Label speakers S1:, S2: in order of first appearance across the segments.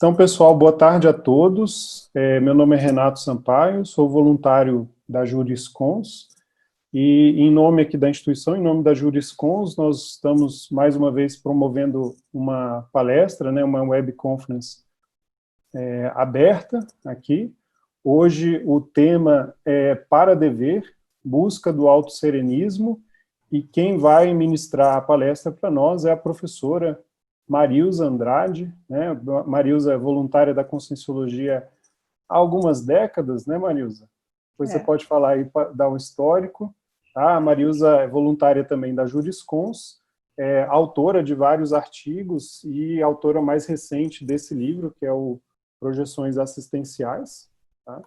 S1: Então, pessoal, boa tarde a todos. Meu nome é Renato Sampaio, sou voluntário da Juriscons e em nome aqui da instituição, em nome da Juriscons, nós estamos mais uma vez promovendo uma palestra, né, uma web conference aberta aqui. Hoje o tema é Para Dever, Busca do Autosserenismo, e quem vai ministrar a palestra para nós é a professora Marilza Andrade, né? Marilza é voluntária da Conscienciologia há algumas décadas, né, Marilza? Depois você pode falar aí, dar um histórico. Tá? A Marilza é voluntária também da Juriscons, é autora de vários artigos e autora mais recente desse livro, que é o Projeções Assistenciais, tá?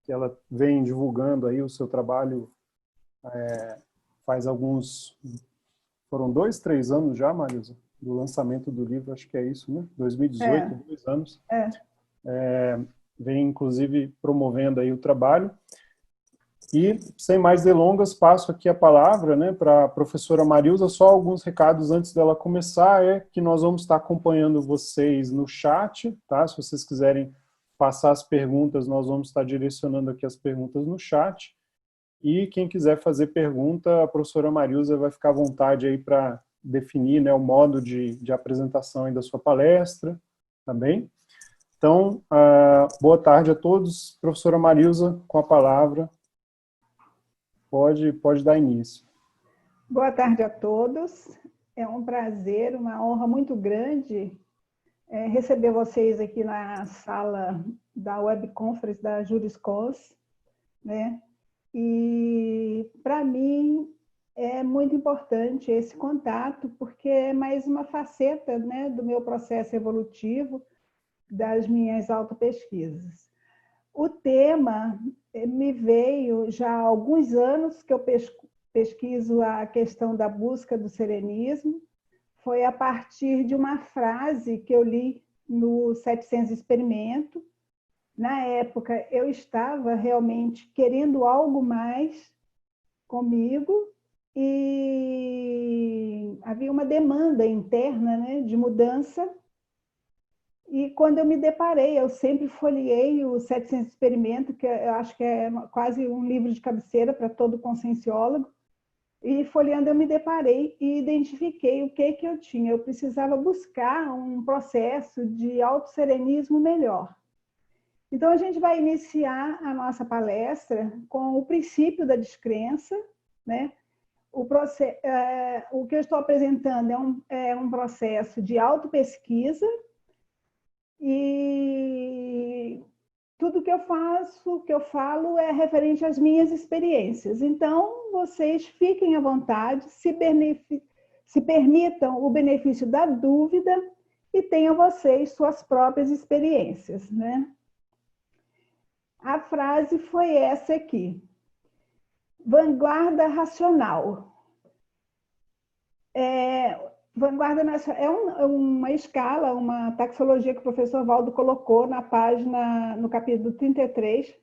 S1: Que ela vem divulgando aí o seu trabalho faz alguns... Foram 2, 3 anos já, Marilza? Do lançamento do livro, acho que é isso, né? 2018, 2 anos. Vem, inclusive, promovendo aí o trabalho. E, sem mais delongas, passo aqui a palavra, né, para a professora Marilza. Só alguns recados antes dela começar, é que nós vamos estar acompanhando vocês no chat, tá? Se vocês quiserem passar as perguntas, nós vamos estar direcionando aqui as perguntas no chat. E quem quiser fazer pergunta, a professora Marilza vai ficar à vontade aí para definir, né, o modo de apresentação aí da sua palestra, tá bem? Então, boa tarde a todos. Professora Marilza, com a palavra, pode dar início.
S2: Boa tarde a todos. É um prazer, uma honra muito grande receber vocês aqui na sala da webconference da Juriscons, né? E, para mim, é muito importante esse contato, porque é mais uma faceta, né, do meu processo evolutivo, das minhas autopesquisas. O tema me veio já há alguns anos que eu pesquiso a questão da busca do serenismo. Foi a partir de uma frase que eu li no 700 Experimento. Na época, eu estava realmente querendo algo mais comigo e havia uma demanda interna, né, de mudança. E quando eu me deparei, eu sempre folheei o 700 Experimento, que eu acho que é quase um livro de cabeceira para todo conscienciólogo, e folheando eu me deparei e identifiquei o que eu tinha. Eu precisava buscar um processo de autosserenismo melhor. Então, a gente vai iniciar a nossa palestra com o princípio da descrença, né? O que eu estou apresentando é um processo de autopesquisa e tudo que eu faço, que eu falo, é referente às minhas experiências. Então, vocês fiquem à vontade, se permitam o benefício da dúvida e tenham vocês suas próprias experiências, né? A frase foi essa aqui. Vanguarda racional. Vanguarda nacional é uma escala, uma taxologia que o professor Valdo colocou na página, no capítulo 33.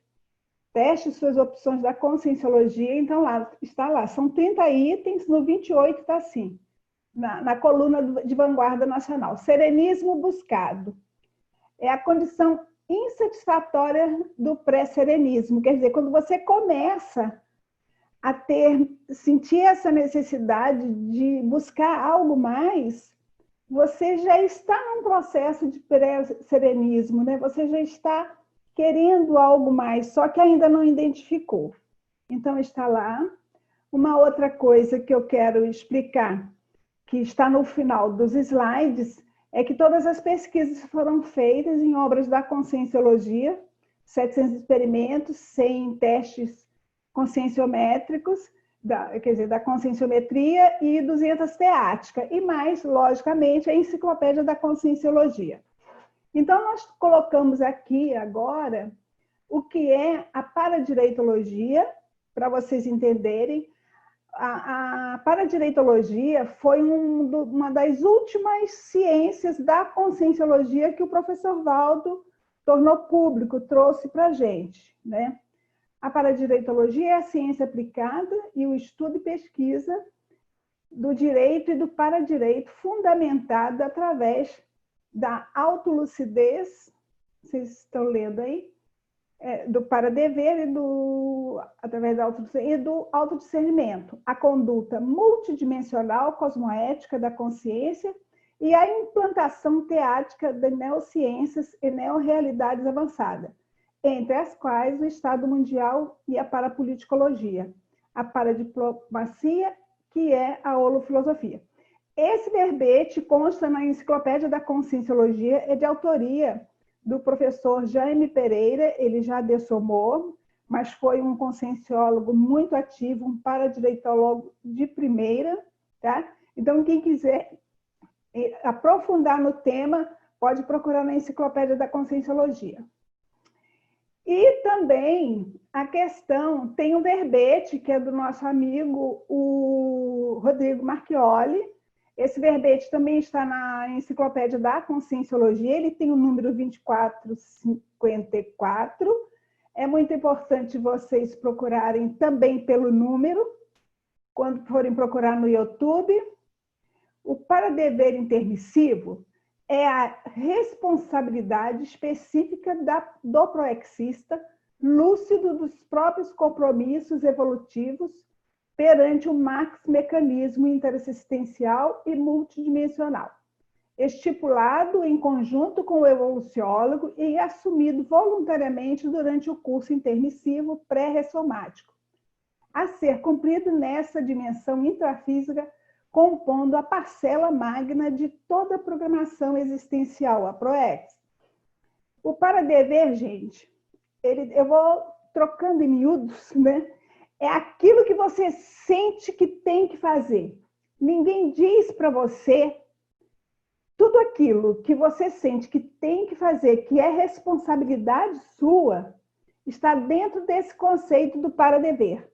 S2: Teste suas opções da conscienciologia. Então, está lá. São 30 itens, no 28 está assim, na coluna de vanguarda nacional. Serenismo buscado. É a condição insatisfatória do pré-serenismo. Quer dizer, quando você começa a sentir essa necessidade de buscar algo mais, você já está num processo de pré-serenismo, né? Você já está querendo algo mais, só que ainda não identificou. Então, está lá. Uma outra coisa que eu quero explicar, que está no final dos slides, é que todas as pesquisas foram feitas em obras da conscienciologia, 700 experimentos, 100 testes conscienciométricos, quer dizer, da conscienciometria e 200 teática, e mais, logicamente, a enciclopédia da conscienciologia. Então, nós colocamos aqui agora o que é a paradireitologia, para vocês entenderem. A paradireitologia foi uma das últimas ciências da conscienciologia que o professor Valdo tornou público, trouxe para a gente, né? A paradireitologia é a ciência aplicada e o estudo e pesquisa do direito e do paradireito fundamentada através da autolucidez, vocês estão lendo aí, do para-dever através da autolucidez, e do autodiscernimento, a conduta multidimensional cosmoética da consciência e a implantação teática de neociências e neorrealidades avançadas, entre as quais o Estado Mundial e a parapoliticologia, a paradiplomacia, que é a holofilosofia. Esse verbete consta na Enciclopédia da Conscienciologia, é de autoria do professor Jaime Pereira, ele já dessomou, mas foi um conscienciólogo muito ativo, um paradireitólogo de primeira, tá? Então, quem quiser aprofundar no tema, pode procurar na Enciclopédia da Conscienciologia. E também a questão, tem um verbete que é do nosso amigo, o Rodrigo Marchioli. Esse verbete também está na Enciclopédia da Conscienciologia, ele tem o número 2454. É muito importante vocês procurarem também pelo número, quando forem procurar no YouTube. O para-dever intermissivo é a responsabilidade específica do proexista, lúcido dos próprios compromissos evolutivos perante o max-mecanismo interassistencial e multidimensional, estipulado em conjunto com o evoluciólogo e assumido voluntariamente durante o curso intermissivo pré-ressomático, a ser cumprido nessa dimensão intrafísica, compondo a parcela magna de toda a programação existencial, a PROEX. O para-dever, gente, eu vou trocando em miúdos, né? É aquilo que você sente que tem que fazer. Ninguém diz para você tudo aquilo que você sente que tem que fazer, que é responsabilidade sua, está dentro desse conceito do para-dever.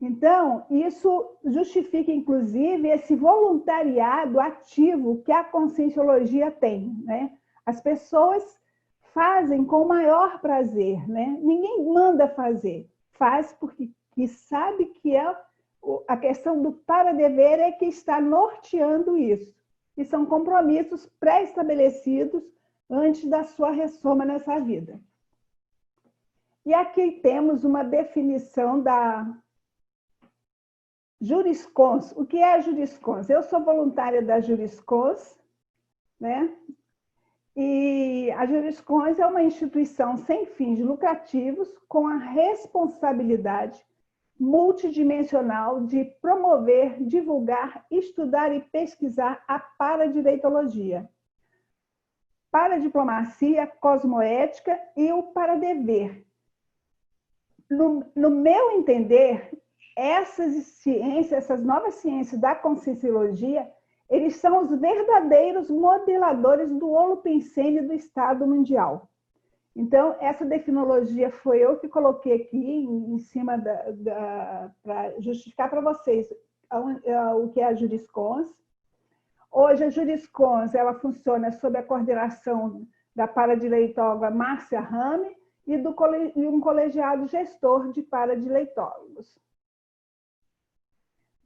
S2: Então, isso justifica, inclusive, esse voluntariado ativo que a Conscienciologia tem, né? As pessoas fazem com o maior prazer, né? Ninguém manda fazer, faz porque sabe que a questão do para-dever é que está norteando isso. E são compromissos pré-estabelecidos antes da sua ressoma nessa vida. E aqui temos uma definição da Juriscons. O que é a Juriscons? Eu sou voluntária da Juriscons, né? E a Juriscons é uma instituição sem fins lucrativos com a responsabilidade multidimensional de promover, divulgar, estudar e pesquisar a paradireitologia, paradiplomacia, cosmoética e o para-dever. No meu entender, essas ciências, essas novas ciências da conscienciologia, eles são os verdadeiros modeladores do holopensene do Estado Mundial. Então, essa definologia foi eu que coloquei aqui em cima para justificar para vocês o que é a Juriscons. Hoje, a Juriscons ela funciona sob a coordenação da paradireitóloga Márcia Rame e um colegiado gestor de paradireitólogos.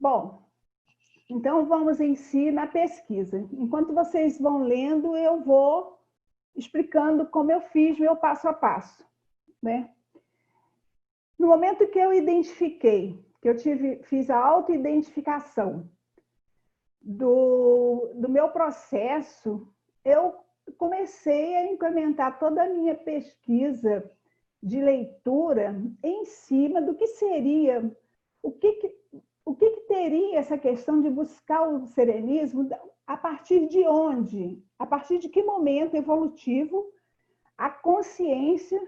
S2: Bom, então vamos em si na pesquisa. Enquanto vocês vão lendo, eu vou explicando como eu fiz meu passo a passo, né? No momento que eu identifiquei, que eu fiz a autoidentificação do meu processo, eu comecei a implementar toda a minha pesquisa de leitura em cima do que seria, o que teria essa questão de buscar o serenismo, a partir de onde? A partir de que momento evolutivo a consciência,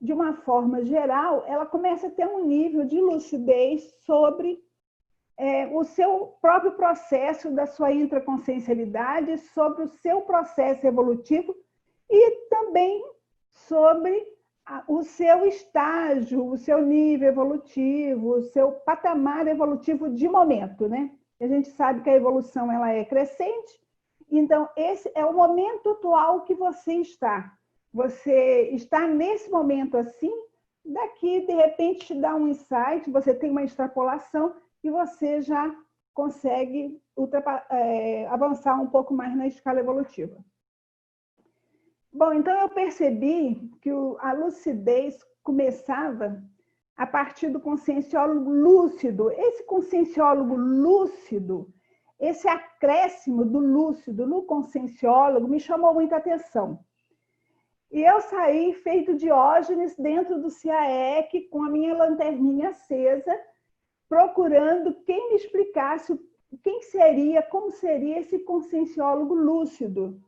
S2: de uma forma geral, ela começa a ter um nível de lucidez sobre o seu próprio processo da sua intraconsciencialidade, sobre o seu processo evolutivo e também sobre o seu estágio, o seu nível evolutivo, o seu patamar evolutivo de momento, né? A gente sabe que a evolução ela é crescente, então esse é o momento atual que você está. Você está nesse momento assim, daqui de repente te dá um insight, você tem uma extrapolação e você já consegue avançar um pouco mais na escala evolutiva. Bom, então eu percebi que a lucidez começava a partir do conscienciólogo lúcido. Esse conscienciólogo lúcido, esse acréscimo do lúcido no conscienciólogo me chamou muita atenção. E eu saí feito Diógenes dentro do CIAEC com a minha lanterninha acesa, procurando quem me explicasse quem seria, como seria esse conscienciólogo lúcido.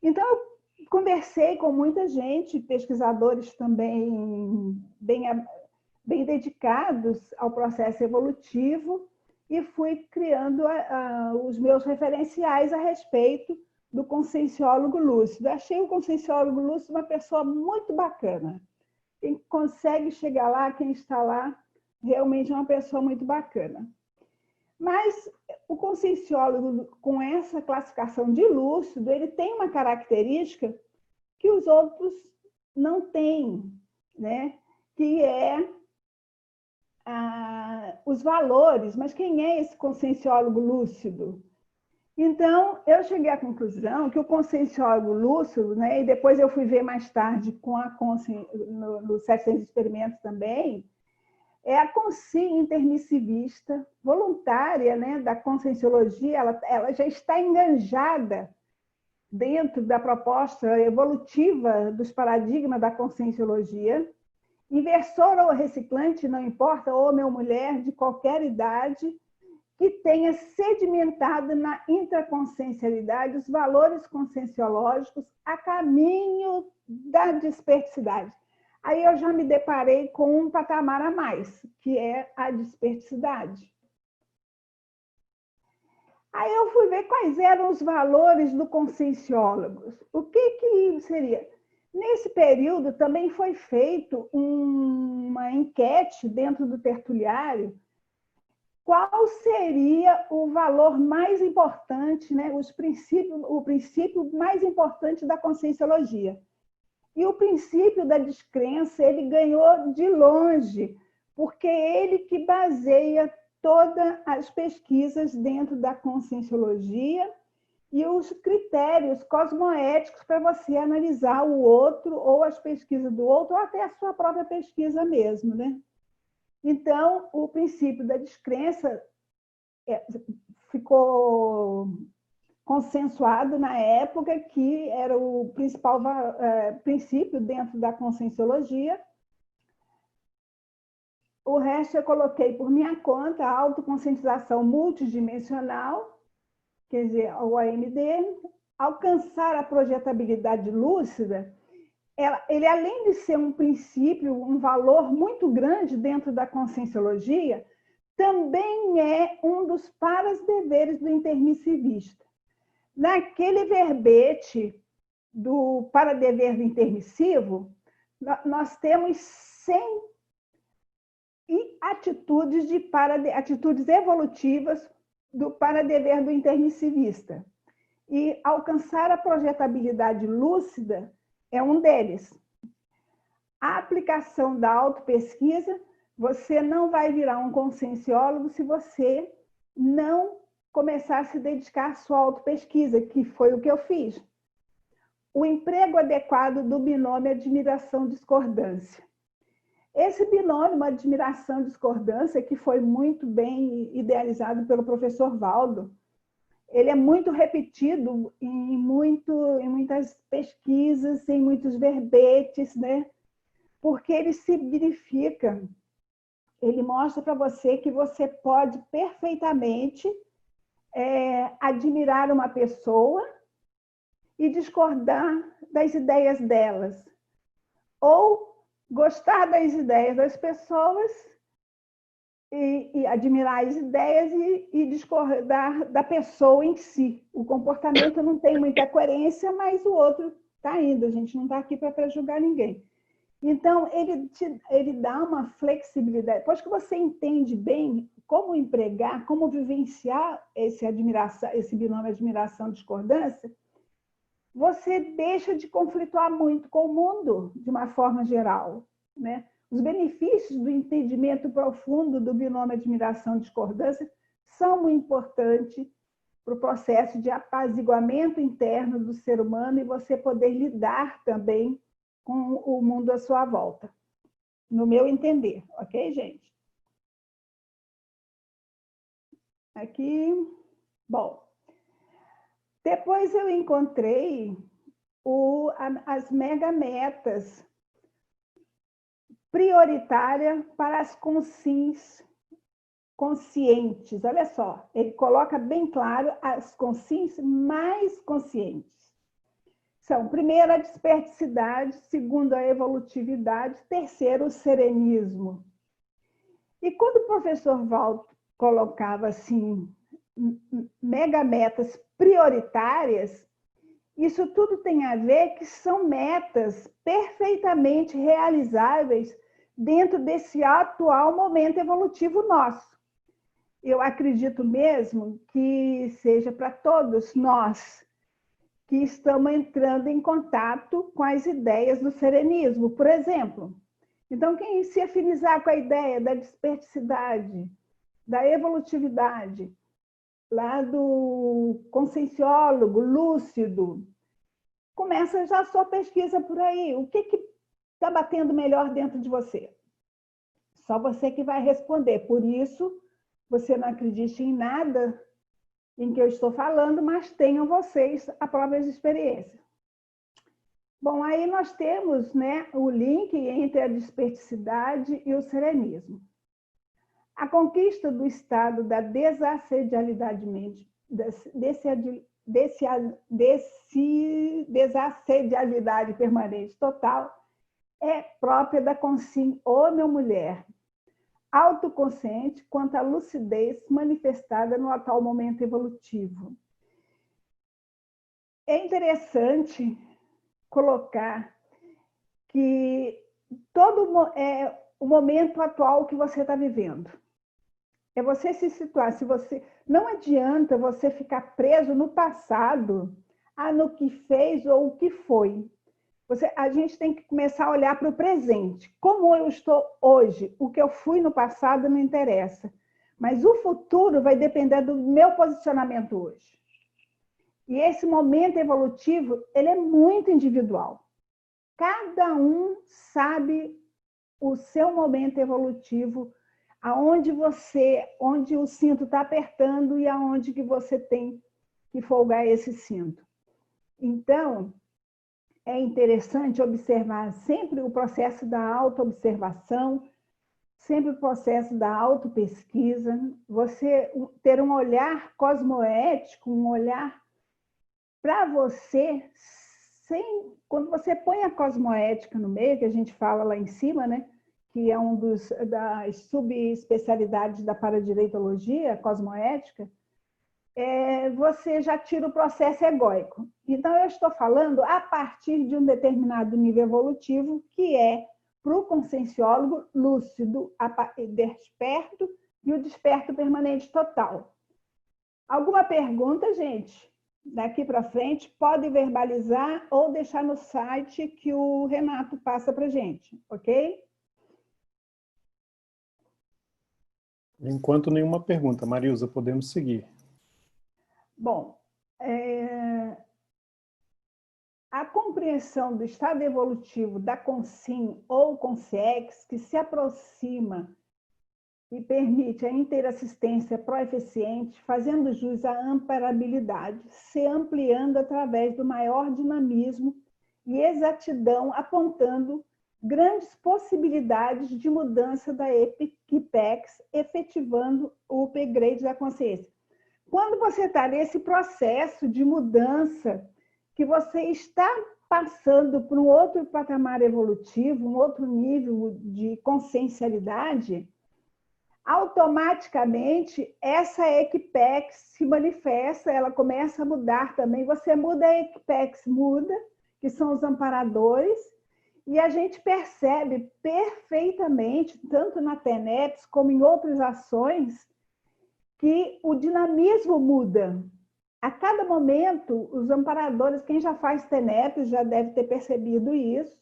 S2: Então, eu conversei com muita gente, pesquisadores também bem dedicados ao processo evolutivo, e fui criando os meus referenciais a respeito do conscienciólogo lúcido. Achei o conscienciólogo lúcido uma pessoa muito bacana. Quem consegue chegar lá, quem está lá, realmente é uma pessoa muito bacana. Mas o conscienciólogo, com essa classificação de lúcido, ele tem uma característica que os outros não têm, né? Que é os valores. Mas quem é esse conscienciólogo lúcido? Então, eu cheguei à conclusão que o conscienciólogo lúcido, né, e depois eu fui ver mais tarde com nos 700 experimentos também, é a consciência intermissivista voluntária, né, da conscienciologia. Ela já está enganjada dentro da proposta evolutiva dos paradigmas da conscienciologia. Inversor ou reciclante, não importa, homem ou mulher, de qualquer idade, que tenha sedimentado na intraconsciencialidade os valores conscienciológicos a caminho da desperticidade. Aí eu já me deparei com um patamar a mais, que é a desperticidade. Aí eu fui ver quais eram os valores do conscienciólogo. O que seria? Nesse período também foi feito uma enquete dentro do tertuliário. Qual seria o valor mais importante, né? O princípio mais importante da conscienciologia? E o princípio da descrença, ele ganhou de longe, porque é ele que baseia todas as pesquisas dentro da conscienciologia e os critérios cosmoéticos para você analisar o outro, ou as pesquisas do outro, ou até a sua própria pesquisa mesmo, né? Então, o princípio da descrença ficou consensuado na época que era o principal princípio dentro da conscienciologia. O resto eu coloquei por minha conta, a autoconscientização multidimensional, quer dizer, o AMD, alcançar a projetabilidade lúcida. Ele, além de ser um princípio, um valor muito grande dentro da conscienciologia, também é um dos para-deveres do intermissivista. Naquele verbete do para-dever do intermissivo, nós temos 100 atitudes evolutivas do para-dever do intermissivista. E alcançar a projetabilidade lúcida é um deles. A aplicação da autopesquisa, você não vai virar um conscienciólogo se você não começar a se dedicar à sua autopesquisa, que foi o que eu fiz. O emprego adequado do binômio admiração-discordância. Esse binômio admiração-discordância, que foi muito bem idealizado pelo professor Valdo, ele é muito repetido em muitas pesquisas, em muitos verbetes, né? Porque ele significa, ele mostra para você que você pode perfeitamente admirar uma pessoa e discordar das ideias delas, ou gostar das ideias das pessoas e admirar as ideias e discordar da pessoa em si. O comportamento não tem muita coerência, mas o outro está indo, a gente não está aqui para prejulgar ninguém. Então, ele dá uma flexibilidade. Depois que você entende bem como empregar, como vivenciar esse binômio admiração-discordância, você deixa de conflituar muito com o mundo, de uma forma geral, né? Os benefícios do entendimento profundo do binômio admiração-discordância são muito importantes para o processo de apaziguamento interno do ser humano e você poder lidar também com o mundo à sua volta, no meu entender, ok, gente? Aqui, bom, depois eu encontrei as megametas prioritárias para as conscientes. Olha só, ele coloca bem claro as consciências mais conscientes. São, primeiro, a desperticidade, segundo, a evolutividade, terceiro, o serenismo. E quando o professor Waldo colocava assim, megametas prioritárias, isso tudo tem a ver que são metas perfeitamente realizáveis dentro desse atual momento evolutivo nosso. Eu acredito mesmo que seja para todos nós que estamos entrando em contato com as ideias do serenismo, por exemplo. Então, quem se afinizar com a ideia da desperticidade, da evolutividade, lá do conscienciólogo lúcido, começa já a sua pesquisa por aí. O que está batendo melhor dentro de você? Só você que vai responder. Por isso, você não acredite em nada em que eu estou falando, mas tenham vocês a própria experiência. Bom, aí nós temos, né, o link entre a desperticidade e o serenismo. A conquista do estado da desassedialidade permanente total é própria da consciência, homem ou mulher, autoconsciente quanto à lucidez manifestada no atual momento evolutivo. É interessante colocar que todo o momento atual que você está vivendo. É você se situar. Se você, não adianta você ficar preso no passado, no que fez ou o que foi. A gente tem que começar a olhar para o presente. Como eu estou hoje? O que eu fui no passado não interessa. Mas o futuro vai depender do meu posicionamento hoje. E esse momento evolutivo, ele é muito individual. Cada um sabe o seu momento evolutivo, onde o cinto está apertando e aonde que você tem que folgar esse cinto. Então, é interessante observar sempre o processo da autoobservação, sempre o processo da autopesquisa, você ter um olhar cosmoético, um olhar para você, quando você põe a cosmoética no meio, que a gente fala lá em cima, né, que é das subespecialidades da paradireitologia, a cosmoética, você já tira o processo egóico. Então, eu estou falando a partir de um determinado nível evolutivo, que é para o conscienciólogo lúcido, desperto e o desperto permanente total. Alguma pergunta, gente? Daqui para frente, pode verbalizar ou deixar no site que o Renato passa para a gente, ok?
S1: Enquanto nenhuma pergunta, Marilza, podemos seguir.
S2: Bom, a compreensão do estado evolutivo da Consim ou Consciex, que se aproxima e permite a interassistência pró-eficiente, fazendo jus à amparabilidade, se ampliando através do maior dinamismo e exatidão, apontando grandes possibilidades de mudança da Equipex, efetivando o upgrade da consciência. Quando você está nesse processo de mudança, que você está passando por um outro patamar evolutivo, um outro nível de consciencialidade, automaticamente essa Equipex se manifesta, ela começa a mudar também. Você muda, a Equipex muda, que são os amparadores, e a gente percebe perfeitamente, tanto na TENEPS como em outras ações, que o dinamismo muda. A cada momento, os amparadores, quem já faz TENEPS já deve ter percebido isso,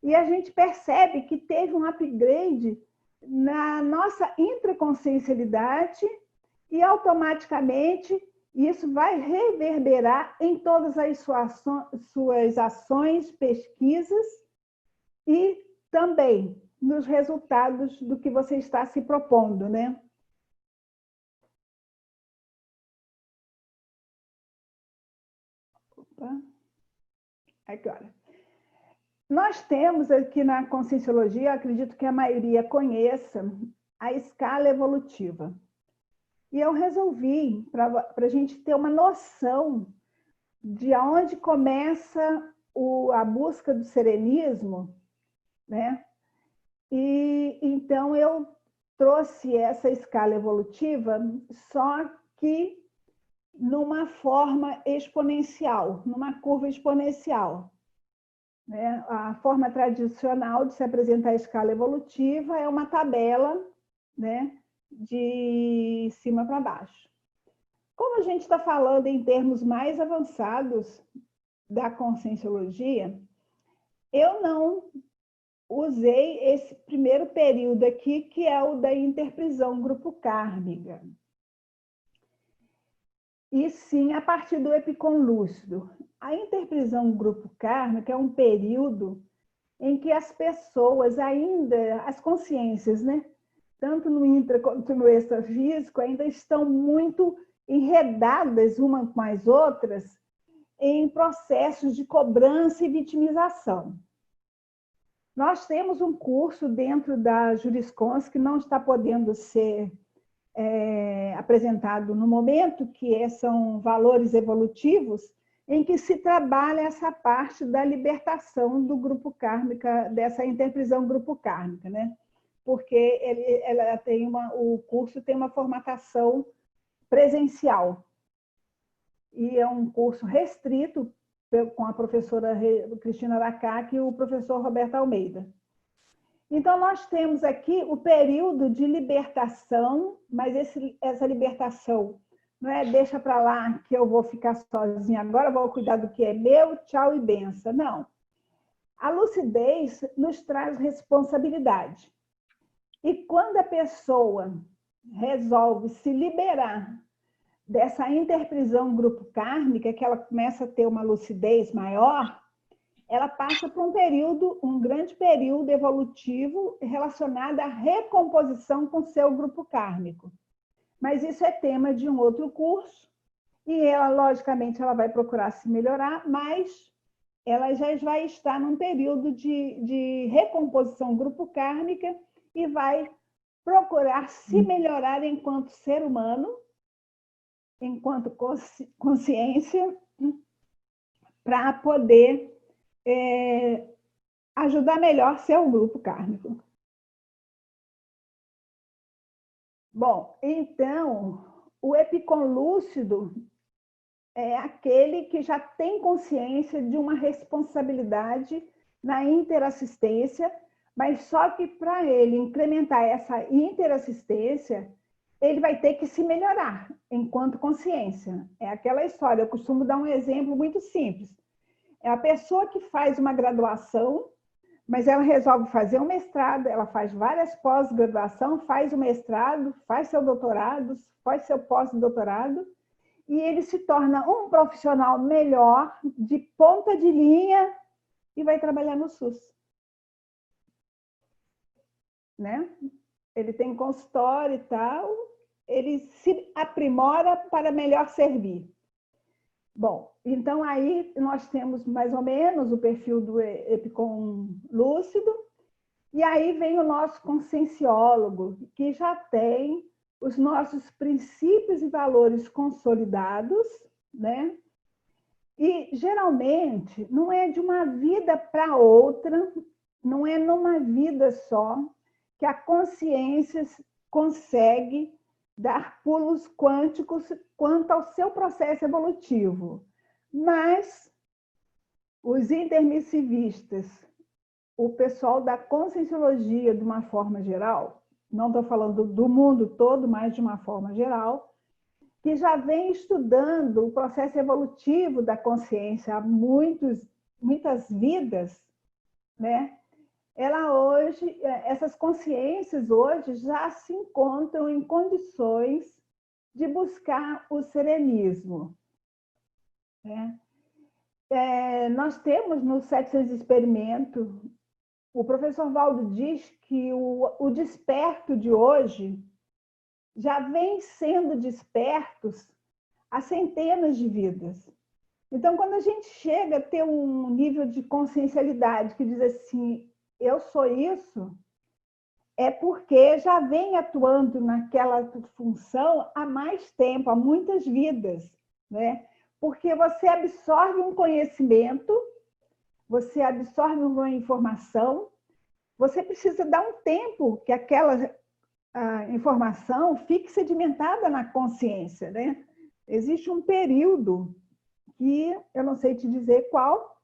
S2: e a gente percebe que teve um upgrade na nossa intraconsciencialidade e automaticamente Isso vai reverberar em todas as suas ações, pesquisas e também nos resultados do que você está se propondo, né? Opa. Agora. Nós temos aqui na Conscienciologia, acredito que a maioria conheça, a escala evolutiva. E eu resolvi, para a gente ter uma noção de onde começa a busca do serenismo, né? E então eu trouxe essa escala evolutiva, só que numa forma exponencial, numa curva exponencial. Né? A forma tradicional de se apresentar a escala evolutiva é uma tabela, né, de cima para baixo. Como a gente está falando em termos mais avançados da conscienciologia, eu não usei esse primeiro período aqui, que é o da interprisão grupo kármica. E sim, a partir do epicom lúcido. A interprisão grupo kármica é um período em que as pessoas ainda, as consciências, né, tanto no intra quanto no extrafísico, ainda estão muito enredadas umas com as outras em processos de cobrança e vitimização. Nós temos um curso dentro da Juriscons que não está podendo ser apresentado no momento, que são valores evolutivos, em que se trabalha essa parte da libertação do grupo kármica, dessa interprisão grupo kármica, né? Porque o curso tem uma formatação presencial. E é um curso restrito com a professora Cristina Aracaque e o professor Roberto Almeida. Então, nós temos aqui o período de libertação, mas essa libertação não é deixa para lá que eu vou ficar sozinha agora, vou cuidar do que é meu, tchau e benção. Não. A lucidez nos traz responsabilidade. E quando a pessoa resolve se liberar dessa interprisão grupo kármica, que ela começa a ter uma lucidez maior, ela passa por um grande período evolutivo relacionado à recomposição com seu grupo kármico. Mas isso é tema de um outro curso, e ela, logicamente, ela vai procurar se melhorar, mas ela já vai estar num período de recomposição grupo kármica e vai procurar se melhorar enquanto ser humano, enquanto consciência, para poder ajudar melhor seu grupo kármico. Bom, então, o epicom lúcido é aquele que já tem consciência de uma responsabilidade na interassistência, mas só que para ele incrementar essa interassistência, ele vai ter que se melhorar enquanto consciência. É aquela história, eu costumo dar um exemplo muito simples. É a pessoa que faz uma graduação, mas ela resolve fazer um mestrado, ela faz várias pós-graduação, faz o mestrado, faz seu doutorado, faz seu pós-doutorado, e ele se torna um profissional melhor, de ponta de linha, e vai trabalhar no SUS. Né? Ele tem consultório e tal, ele se aprimora para melhor servir. Bom, então aí nós temos mais ou menos o perfil do epicom lúcido, e aí vem o nosso conscienciólogo, que já tem os nossos princípios e valores consolidados, né? E geralmente não é de uma vida para outra, não é numa vida só que a consciência consegue dar pulos quânticos quanto ao seu processo evolutivo. Mas os intermissivistas, o pessoal da conscienciologia de uma forma geral, não estou falando do mundo todo, mas de uma forma geral, que já vem estudando o processo evolutivo da consciência há muitas vidas, né? Essas consciências hoje já se encontram em condições de buscar o serenismo. Né? Nós temos no 700 Experimento, o professor Valdo diz que o desperto de hoje já vem sendo despertos há centenas de vidas. Então, quando a gente chega a ter um nível de consciencialidade que diz assim, eu sou isso, é porque já vem atuando naquela função há mais tempo, há muitas vidas, né? Porque você absorve um conhecimento, você absorve uma informação, você precisa dar um tempo que aquela informação fique sedimentada na consciência, né? Existe um período que eu não sei te dizer qual,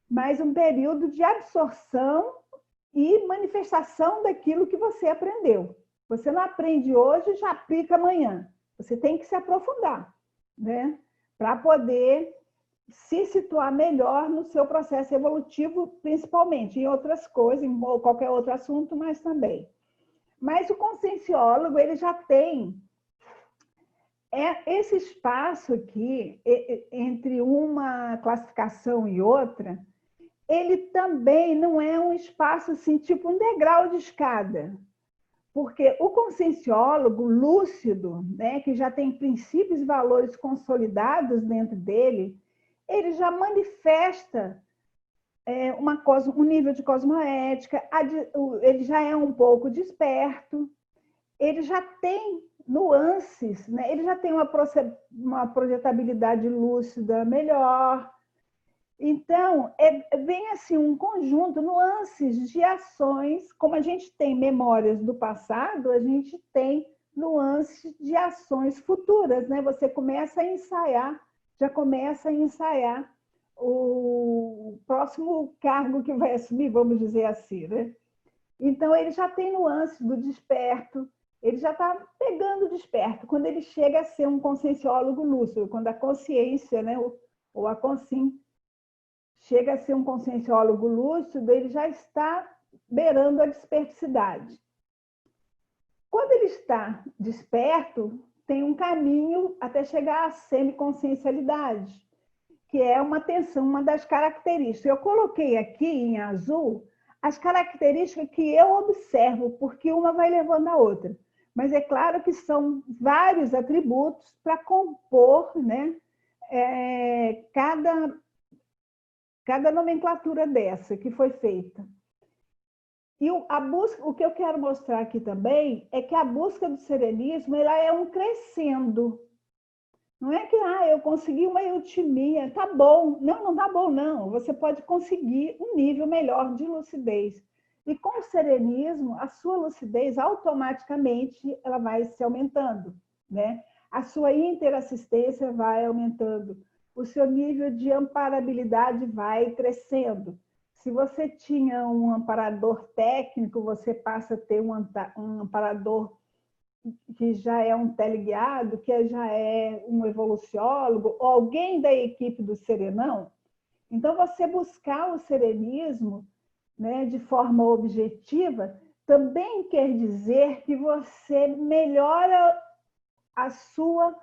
S2: mas um período de absorção e manifestação daquilo que você aprendeu. Você não aprende hoje e já aplica amanhã. Você tem que se aprofundar, né? Para poder se situar melhor no seu processo evolutivo, principalmente em outras coisas, em qualquer outro assunto, mas também. Mas o conscienciólogo, ele já tem esse espaço aqui, entre uma classificação e outra, ele também não é um espaço assim, tipo um degrau de escada. Porque o conscienciólogo lúcido, né, que já tem princípios e valores consolidados dentro dele, ele já manifesta um nível de cosmoética, ele já é um pouco desperto, ele já tem nuances, né? Ele já tem uma projetabilidade lúcida melhor. Então, vem assim um conjunto, nuances de ações, como a gente tem memórias do passado, a gente tem nuances de ações futuras, né? Você começa a ensaiar, já começa a ensaiar o próximo cargo que vai assumir, vamos dizer assim, né? Então, ele já tem nuances do desperto, ele já está pegando desperto, quando ele chega a ser um conscienciólogo lúcido, quando a consciência, né, ou a consim, chega a ser um conscienciólogo lúcido, ele já está beirando a desperticidade. Quando ele está desperto, tem um caminho até chegar à semiconsciencialidade, que é uma tensão, uma das características. Eu coloquei aqui em azul as características que eu observo, porque uma vai levando a outra. Mas é claro que são vários atributos para compor, né, cada nomenclatura dessa que foi feita. E o que eu quero mostrar aqui também é que a busca do serenismo ela é um crescendo. Não é que eu consegui uma eutimia, tá bom. Não, não tá bom, não. Você pode conseguir um nível melhor de lucidez. E com o serenismo, a sua lucidez automaticamente ela vai se aumentando, né? A sua interassistência vai aumentando, o seu nível de amparabilidade vai crescendo. Se você tinha um amparador técnico, você passa a ter um amparador que já é um teleguiado, que já é um evoluciólogo, ou alguém da equipe do Serenão. Então, você buscar o serenismo, né, de forma objetiva, também quer dizer que você melhora a sua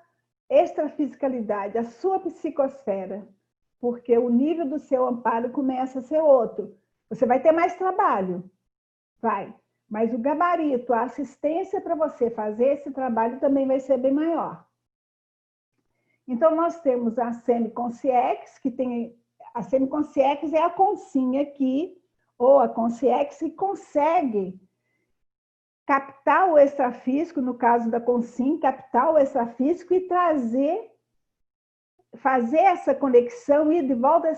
S2: extrafisicalidade, a sua psicosfera, porque o nível do seu amparo começa a ser outro. Você vai ter mais trabalho, vai, mas o gabarito, a assistência para você fazer esse trabalho também vai ser bem maior. Então, nós temos a semiconsciex, que tem... A semiconsciex é a consinha aqui, ou a consciex, que consegue captar o extrafísico, no caso da consim, captar o extrafísico e fazer essa conexão e de volta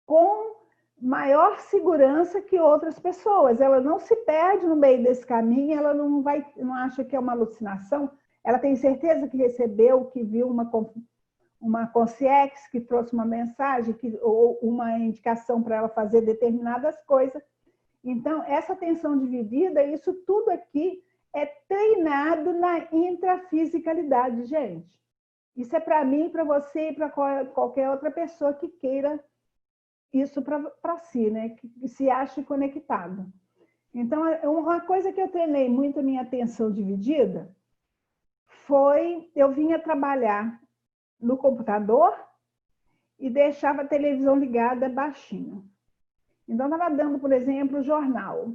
S2: com maior segurança que outras pessoas. Ela não se perde no meio desse caminho, ela não acha que é uma alucinação, ela tem certeza que recebeu, que viu uma consciex que trouxe uma mensagem, ou uma indicação para ela fazer determinadas coisas. Então, essa atenção dividida, isso tudo aqui é treinado na intrafisicalidade, gente. Isso é para mim, para você e para qualquer outra pessoa que queira isso para si, né? Que se ache conectado. Então, uma coisa que eu treinei muito a minha atenção dividida eu vinha trabalhar no computador e deixava a televisão ligada baixinho. Então, estava dando, por exemplo, o jornal.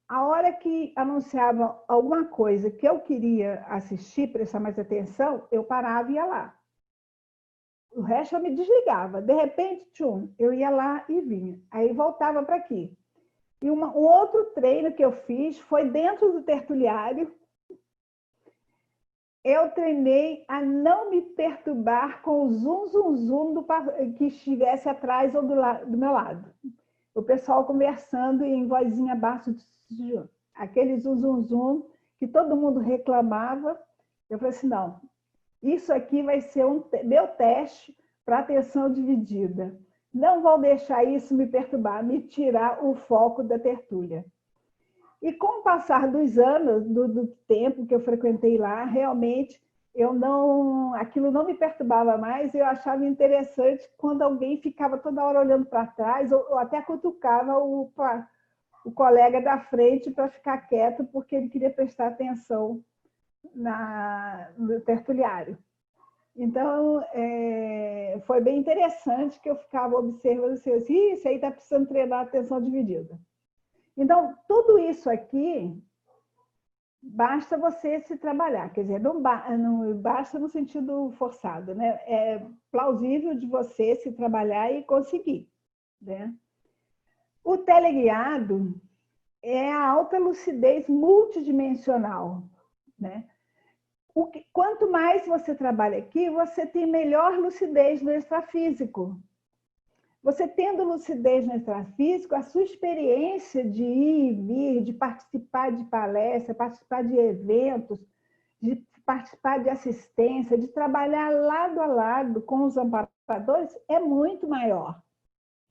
S2: A hora que anunciava alguma coisa que eu queria assistir, prestar mais atenção, eu parava e ia lá. O resto eu me desligava. De repente, tchum, eu ia lá e vinha. Aí voltava para aqui. E um outro treino que eu fiz foi dentro do tertuliário. Eu treinei a não me perturbar com o zum, zum, zum que estivesse atrás ou do meu lado. O pessoal conversando em vozinha baixa, aquele zum, zum, zum, que todo mundo reclamava. Eu falei assim, não, isso aqui vai ser meu teste para atenção dividida. Não vou deixar isso me perturbar, me tirar o foco da tertúlia. E com o passar dos anos, do tempo que eu frequentei lá, realmente aquilo não me perturbava mais, eu achava interessante quando alguém ficava toda hora olhando para trás, ou até cutucava o colega da frente para ficar quieto, porque ele queria prestar atenção no tertuliário. Então, foi bem interessante que eu ficava observando assim, isso aí está precisando treinar atenção dividida. Então, tudo isso aqui, basta você se trabalhar, quer dizer, não basta no sentido forçado, né? É plausível de você se trabalhar e conseguir, né? O teleguiado é a alta lucidez multidimensional, né? Quanto mais você trabalha aqui, você tem melhor lucidez no extrafísico. Você tendo lucidez no extrafísico, a sua experiência de ir e vir, de participar de palestras, participar de eventos, de participar de assistência, de trabalhar lado a lado com os amparadores é muito maior,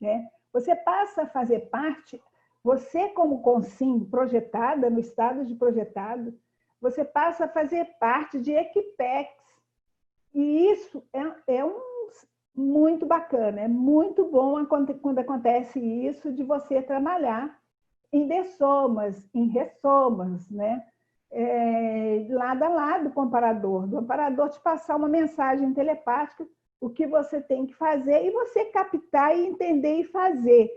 S2: né? Você passa a fazer parte, você como consim projetada, no estado de projetado, você passa a fazer parte de equipex. E isso é muito bacana, é muito bom quando acontece isso, de você trabalhar em dessomas, em ressomas, né? Lado a lado com o amparador, do amparador te passar uma mensagem telepática, o que você tem que fazer, e você captar e entender e fazer.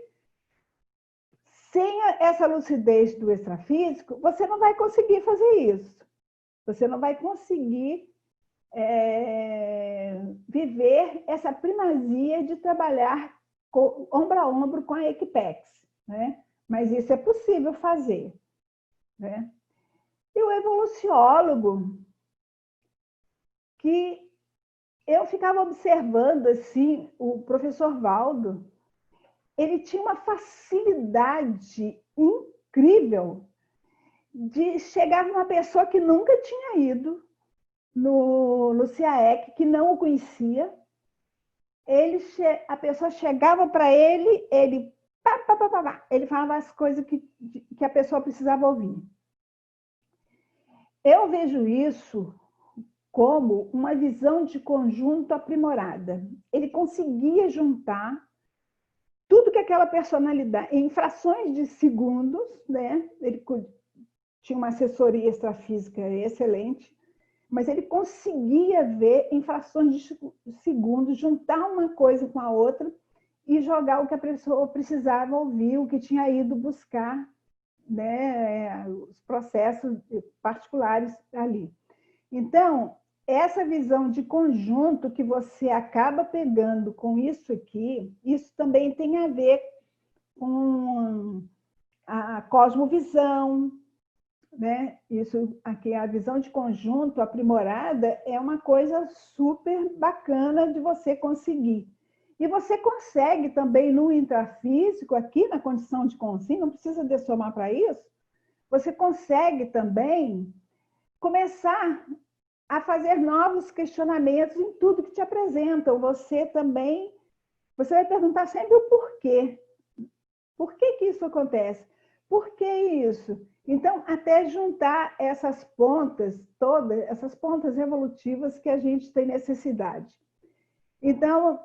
S2: Sem essa lucidez do extrafísico, você não vai conseguir fazer isso. Você não vai conseguir viver essa primazia de trabalhar ombro a ombro com a Equipex, né? Mas isso é possível fazer, né? E o evoluciólogo, que eu ficava observando assim, o professor Valdo, ele tinha uma facilidade incrível de chegar uma pessoa que nunca tinha ido no CIAEC, que não o conhecia. A pessoa chegava para ele, ele falava as coisas que a pessoa precisava ouvir. Eu vejo isso como uma visão de conjunto aprimorada. Ele conseguia juntar tudo que aquela personalidade, em frações de segundos, né? Ele tinha uma assessoria extrafísica excelente, mas ele conseguia ver em frações de segundos, juntar uma coisa com a outra e jogar o que a pessoa precisava ouvir, o que tinha ido buscar, né, os processos particulares ali. Então, essa visão de conjunto que você acaba pegando com isso aqui, isso também tem a ver com a cosmovisão, né? Isso aqui, a visão de conjunto aprimorada é uma coisa super bacana de você conseguir. E você consegue também no intrafísico, aqui na condição de consim, não precisa dessomar para isso, você consegue também começar a fazer novos questionamentos em tudo que te apresentam. Você vai perguntar sempre o porquê. Por que isso acontece? Por que isso? Então, até juntar essas pontas, todas essas pontas evolutivas que a gente tem necessidade. Então,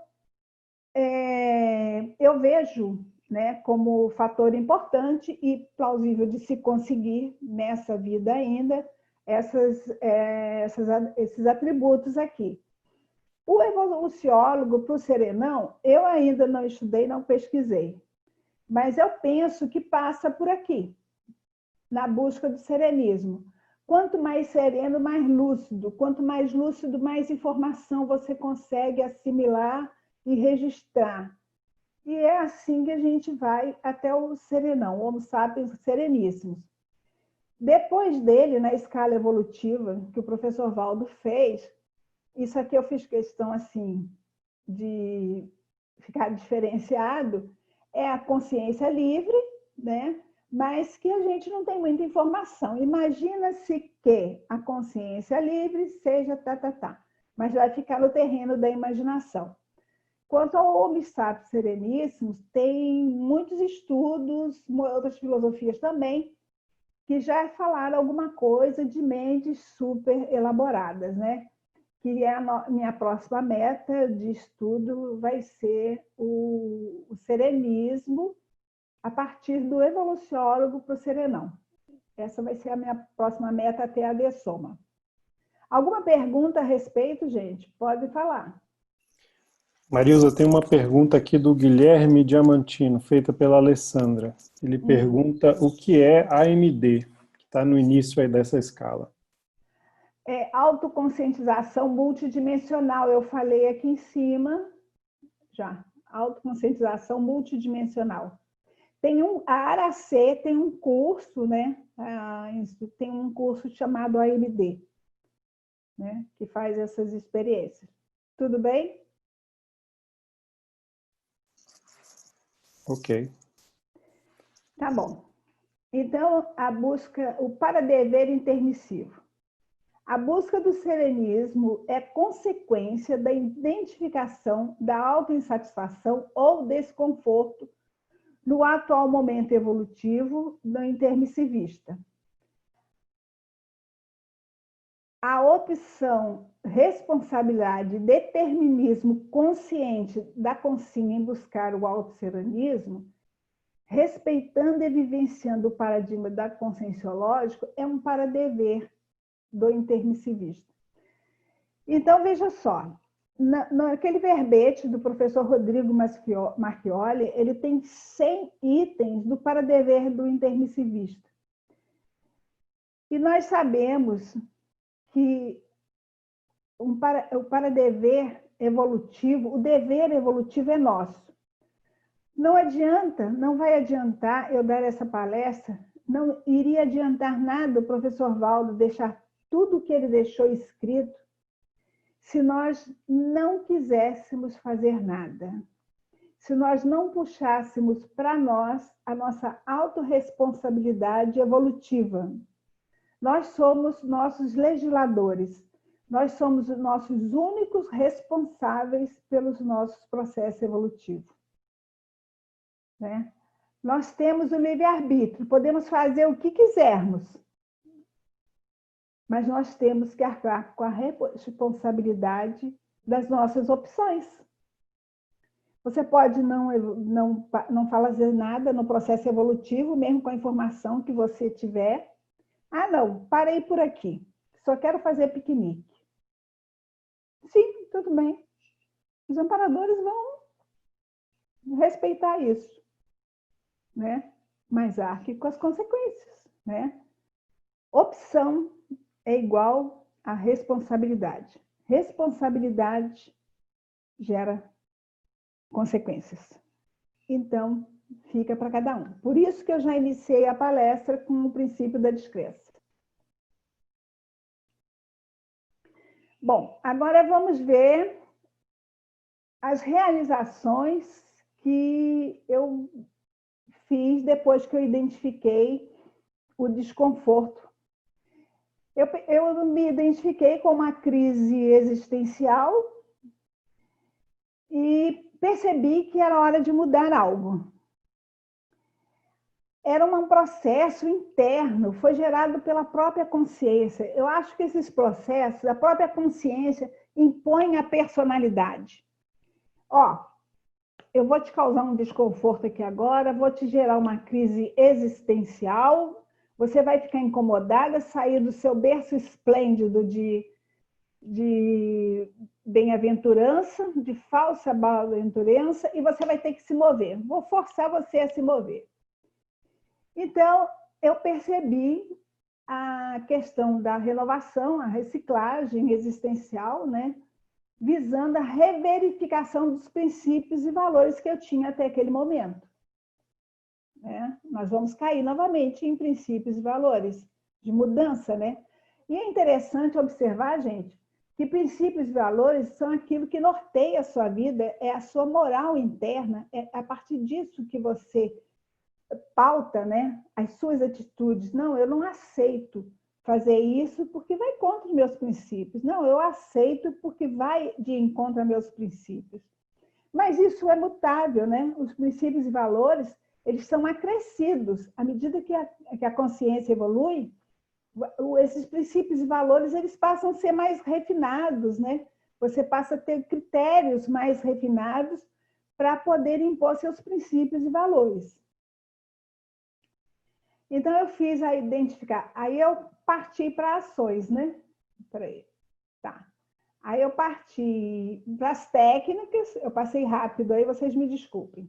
S2: eu vejo, né, como fator importante e plausível de se conseguir nessa vida ainda, esses atributos aqui. O evoluciólogo para o serenão, eu ainda não estudei, não pesquisei, mas eu penso que passa por aqui, na busca do serenismo. Quanto mais sereno, mais lúcido. Quanto mais lúcido, mais informação você consegue assimilar e registrar. E é assim que a gente vai até o serenão, o Homo sapiens sereníssimos. Depois dele, na escala evolutiva, que o professor Valdo fez, isso aqui eu fiz questão assim de ficar diferenciado, é a consciência livre, né? Mas que a gente não tem muita informação. Imagina-se que a consciência livre seja mas vai ficar no terreno da imaginação. Quanto ao Homo sapiens sereníssimos, tem muitos estudos, outras filosofias também, que já falaram alguma coisa de mentes super elaboradas, né? Que é a minha próxima meta de estudo vai ser o serenismo a partir do evoluciólogo para o serenão. Essa vai ser a minha próxima meta até a dessoma. Alguma pergunta a respeito, gente? Pode falar.
S1: Marilza, tem uma pergunta aqui do Guilherme Diamantino, feita pela Alessandra. Ele pergunta o que é AMD, que está no início aí dessa escala.
S2: É autoconscientização multidimensional. Eu falei aqui em cima, já. Autoconscientização multidimensional. A Aracê tem um curso, né? Tem um curso chamado AMD, né? Que faz essas experiências. Tudo bem?
S1: Ok.
S2: Tá bom. Então, a busca, o para-dever intermissivo. A busca do serenismo é consequência da identificação da autoinsatisfação ou desconforto no atual momento evolutivo do intermissivista. A opção responsabilidade e determinismo consciente da consciência em buscar o autosserenismo, respeitando e vivenciando o paradigma da conscienciológico, é um para-dever do intermissivista. Então, veja só, naquele verbete do professor Rodrigo Marchioli, ele tem 100 itens do para-dever do intermissivista. E nós sabemos que o para-dever evolutivo, o dever evolutivo é nosso. Não adianta, não vai adiantar eu dar essa palestra, não iria adiantar nada o professor Valdo deixar tudo o que ele deixou escrito se nós não quiséssemos fazer nada. Se nós não puxássemos para nós a nossa autorresponsabilidade evolutiva. Nós somos nossos legisladores. Nós somos os nossos únicos responsáveis pelos nossos processos evolutivos. Né? Nós temos o livre-arbítrio, podemos fazer o que quisermos, mas nós temos que arcar com a responsabilidade das nossas opções. Você pode não fazer nada no processo evolutivo, mesmo com a informação que você tiver. Ah, não, parei por aqui, só quero fazer piquenique. Sim, tudo bem. Os amparadores vão respeitar isso, né? Mas arque com as consequências, né? Opção é igual a responsabilidade. Responsabilidade gera consequências. Então, fica para cada um. Por isso que eu já iniciei a palestra com o princípio da descrença. Bom, agora vamos ver as realizações que eu fiz depois que eu identifiquei o desconforto. Eu me identifiquei com uma crise existencial e percebi que era hora de mudar algo. Era um processo interno, foi gerado pela própria consciência. Eu acho que esses processos, a própria consciência impõe a personalidade. Ó, eu vou te causar um desconforto aqui agora, vou te gerar uma crise existencial, você vai ficar incomodada, sair do seu berço esplêndido de bem-aventurança, de falsa bem-aventurança, e você vai ter que se mover. Vou forçar você a se mover. Então, eu percebi a questão da renovação, a reciclagem existencial, né? Visando a reverificação dos princípios e valores que eu tinha até aquele momento. Nós vamos cair novamente em princípios e valores de mudança, né? E é interessante observar, gente, que princípios e valores são aquilo que norteia a sua vida, é a sua moral interna, é a partir disso que você pauta, né, as suas atitudes. Não, eu não aceito fazer isso porque vai contra os meus princípios. Não, eu aceito porque vai de encontro aos meus princípios. Mas isso é mutável, né? Os princípios e valores, eles são acrescidos. À medida que a consciência evolui, esses princípios e valores, eles passam a ser mais refinados, né? Você passa a ter critérios mais refinados para poder impor seus princípios e valores. Então, eu fiz a identificar. Aí eu parti para ações, né? Peraí. Tá. Aí eu parti para as técnicas, eu passei rápido, aí vocês me desculpem.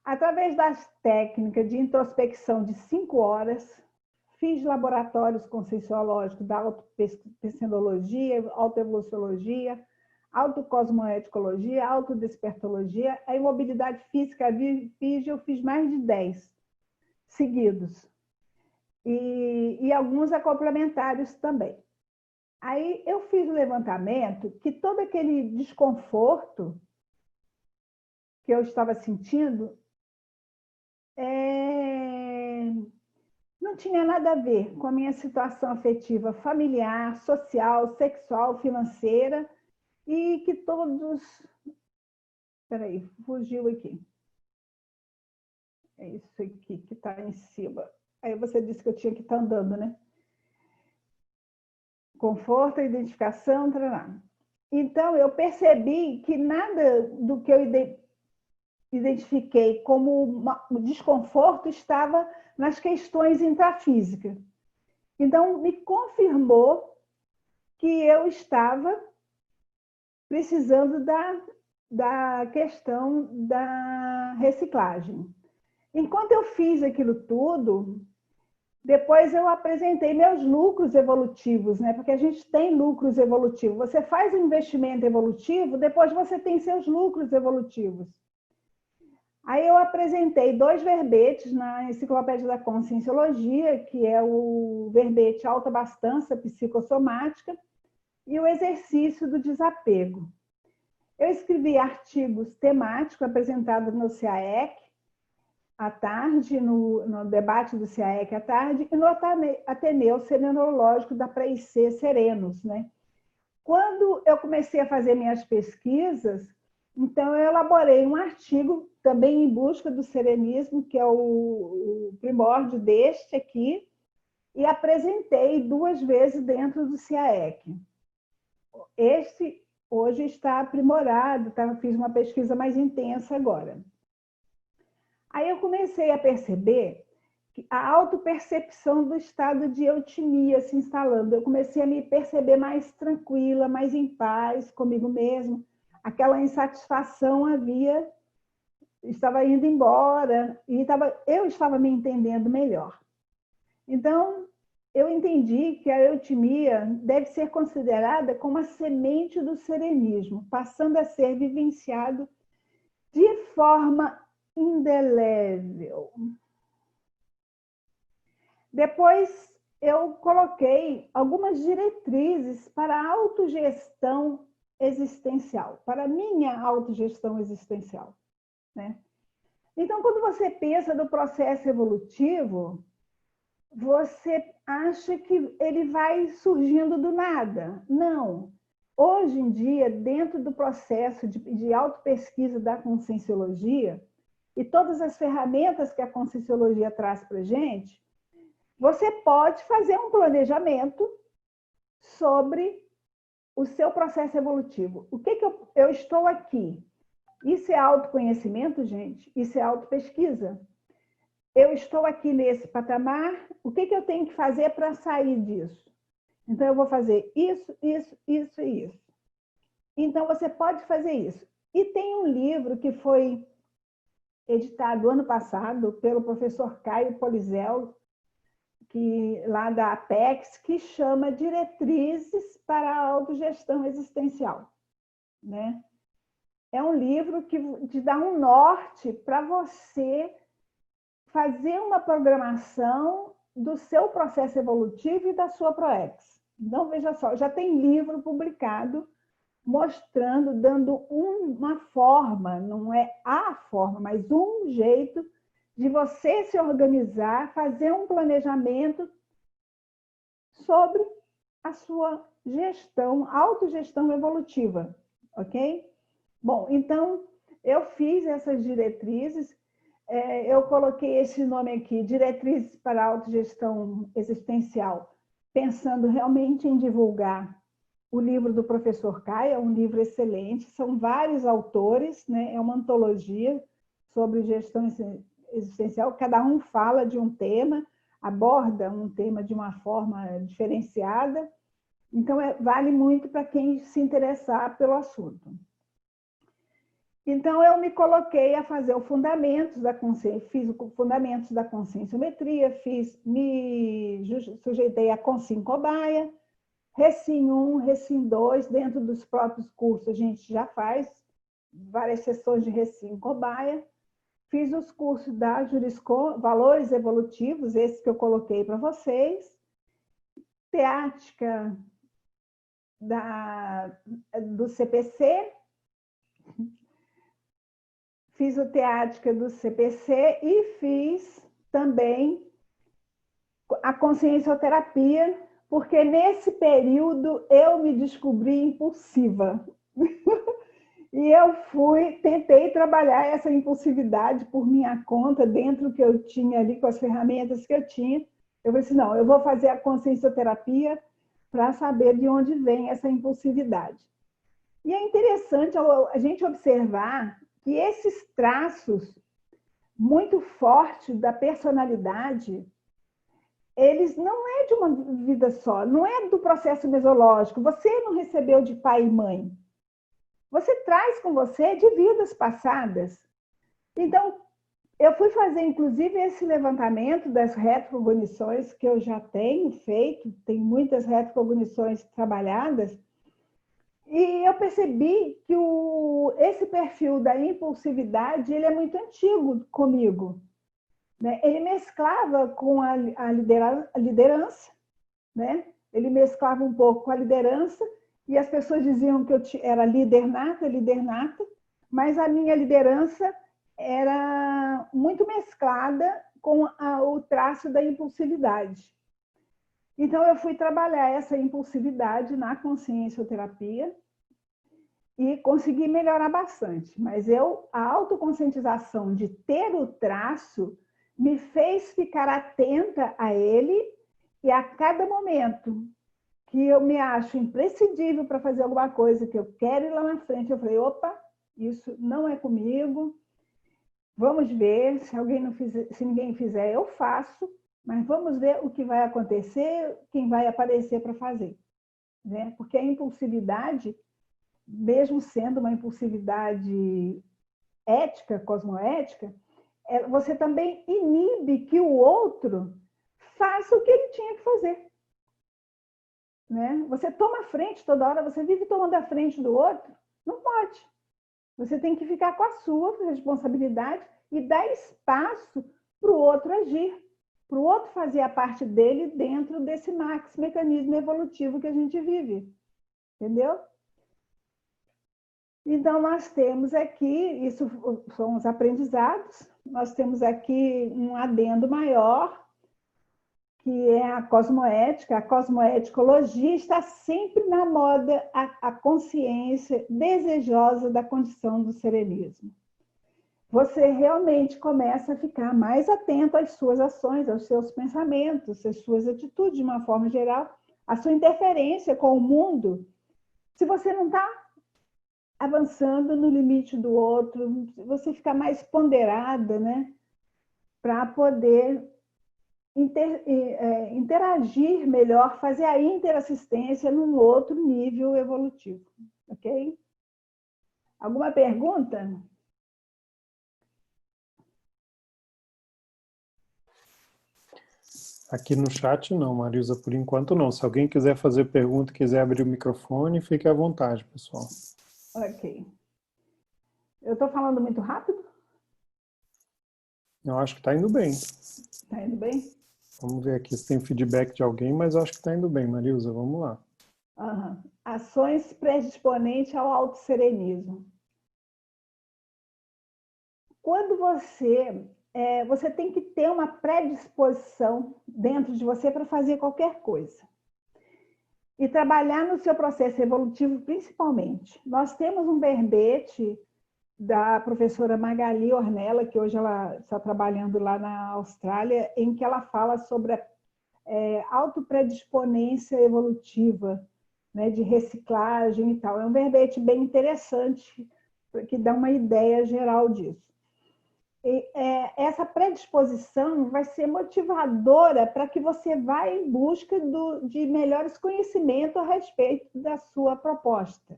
S2: Através das técnicas de introspecção de 5 horas, fiz laboratórios conscienciológicos da autopsicologia, autoevoluciologia, autocosmoeticologia, autodespertologia, a imobilidade física, eu fiz mais de 10 seguidos. E alguns complementares também. Aí eu fiz o levantamento que todo aquele desconforto que eu estava sentindo não tinha nada a ver com a minha situação afetiva familiar, social, sexual, financeira, e que todos... Espera aí, fugiu aqui. É isso aqui que está em cima. Aí você disse que eu tinha que estar andando, né? Conforto, identificação, treinar. Então, eu percebi que nada do que eu identifiquei como desconforto estava nas questões intrafísicas. Então, me confirmou que eu estava precisando da questão da reciclagem. Enquanto eu fiz aquilo tudo, depois eu apresentei meus lucros evolutivos, né? Porque a gente tem lucros evolutivos. Você faz um investimento evolutivo, depois você tem seus lucros evolutivos. Aí eu apresentei 2 verbetes na Enciclopédia da Conscienciologia, que é o verbete autoabastança psicossomática e o exercício do desapego. Eu escrevi artigos temáticos apresentados no CAEC à tarde, no debate do CAEC à tarde, e no Ateneu Serenológico da Pré-IC Serenos, né? Quando eu comecei a fazer minhas pesquisas, então eu elaborei um artigo também em busca do serenismo, que é o primórdio deste aqui, e apresentei 2 vezes dentro do CAEC. Este hoje está aprimorado, tá? Fiz uma pesquisa mais intensa agora. Aí eu comecei a perceber que a autopercepção do estado de eutimia se instalando. Eu comecei a me perceber mais tranquila, mais em paz comigo mesma. Aquela insatisfação estava indo embora e eu estava me entendendo melhor. Então, eu entendi que a eutimia deve ser considerada como a semente do serenismo, passando a ser vivenciado de forma indelével. Depois, eu coloquei algumas diretrizes para a autogestão existencial, para a minha autogestão existencial, né? Então, quando você pensa no processo evolutivo, você acha que ele vai surgindo do nada. Não. Hoje em dia, dentro do processo de autopesquisa da Conscienciologia, e todas as ferramentas que a Conscienciologia traz para a gente, você pode fazer um planejamento sobre o seu processo evolutivo. O que eu estou aqui? Isso é autoconhecimento, gente? Isso é autopesquisa. eu estou aqui nesse patamar, o que eu tenho que fazer para sair disso? Então, eu vou fazer isso, isso, isso e isso. Então, você pode fazer isso. E tem um livro que foi editado ano passado pelo professor Caio Polizel, lá da Apex, que chama Diretrizes para a Autogestão Existencial. Né? É um livro que te dá um norte para você fazer uma programação do seu processo evolutivo e da sua ProEx. Então, veja só, já tem livro publicado mostrando, dando uma forma, não é a forma, mas um jeito de você se organizar, fazer um planejamento sobre a sua gestão, autogestão evolutiva, ok? Bom, então, eu fiz essas diretrizes, eu coloquei esse nome aqui, Diretrizes para a Autogestão Existencial, pensando realmente em divulgar o livro do professor Caio, é um livro excelente, são vários autores, né? É uma antologia sobre gestão existencial, cada um fala de um tema, aborda um tema de uma forma diferenciada, então vale muito para quem se interessar pelo assunto. Então, eu me coloquei a fazer o fundamentos da consciência, fiz o fundamentos da conscienciometria, me sujeitei a Consciência Cobaia, Recim 1, Recim 2, dentro dos próprios cursos a gente já faz várias sessões de Recim Cobaia. Fiz os cursos da Juriscon, Valores Evolutivos, esse que eu coloquei para vocês. Teática do CPC. Fiz o teática do CPC e fiz também a consciencioterapia, porque nesse período eu me descobri impulsiva. E eu tentei trabalhar essa impulsividade por minha conta, dentro do que eu tinha ali, com as ferramentas que eu tinha. Eu falei assim, não, eu vou fazer a consciencioterapia para saber de onde vem essa impulsividade. E é interessante a gente observar que esses traços muito fortes da personalidade, eles não é de uma vida só, não é do processo mesológico. Você não recebeu de pai e mãe. Você traz com você de vidas passadas. Então, eu fui fazer, inclusive, esse levantamento das retrocognições que eu já tenho feito, tem muitas retrocognições trabalhadas, e eu percebi que esse perfil da impulsividade ele é muito antigo comigo. Né? Ele mesclava com a liderança, né? Ele mesclava um pouco com a liderança, e as pessoas diziam que eu era líder nata, mas a minha liderança era muito mesclada com o traço da impulsividade. Então, eu fui trabalhar essa impulsividade na consciencioterapia e consegui melhorar bastante. Mas a autoconscientização de ter o traço me fez ficar atenta a ele, e a cada momento que eu me acho imprescindível para fazer alguma coisa que eu quero ir lá na frente, eu falei, opa, isso não é comigo, vamos ver, se ninguém fizer, eu faço, mas vamos ver o que vai acontecer, quem vai aparecer para fazer. Né? Porque a impulsividade, mesmo sendo uma impulsividade ética, cosmoética, você também inibe que o outro faça o que ele tinha que fazer. Né? Você toma a frente toda hora, você vive tomando a frente do outro, não pode. Você tem que ficar com a sua responsabilidade e dar espaço para o outro agir, para o outro fazer a parte dele dentro desse mecanismo evolutivo que a gente vive. Entendeu? Então, nós temos aqui, isso são os aprendizados, nós temos aqui um adendo maior, que é a cosmoética. A cosmoeticologia está sempre na moda, a consciência desejosa da condição do serenismo. Você realmente começa a ficar mais atento às suas ações, aos seus pensamentos, às suas atitudes, de uma forma geral, a sua interferência com o mundo. Se você não está avançando no limite do outro, você fica mais ponderada, né? para poder interagir melhor, fazer a interassistência num outro nível evolutivo. Ok? Alguma pergunta?
S1: Aqui no chat não, Marilza, por enquanto não. Se alguém quiser fazer pergunta, quiser abrir o microfone, fique à vontade, pessoal.
S2: Ok. Eu estou falando muito rápido?
S1: Eu acho que está indo bem.
S2: Está indo bem?
S1: Vamos ver aqui se tem feedback de alguém, mas acho que está indo bem, Marilza. Vamos lá.
S2: Uhum. Ações predisponentes ao autosserenismo. Quando você tem que ter uma predisposição dentro de você para fazer qualquer coisa. E trabalhar no seu processo evolutivo principalmente. Nós temos um verbete da professora Magali Ornella, que hoje ela está trabalhando lá na Austrália, em que ela fala sobre a autopredisponência evolutiva, né, de reciclagem e tal. É um verbete bem interessante, que dá uma ideia geral disso. Essa predisposição vai ser motivadora para que você vá em busca de melhores conhecimentos a respeito da sua proposta.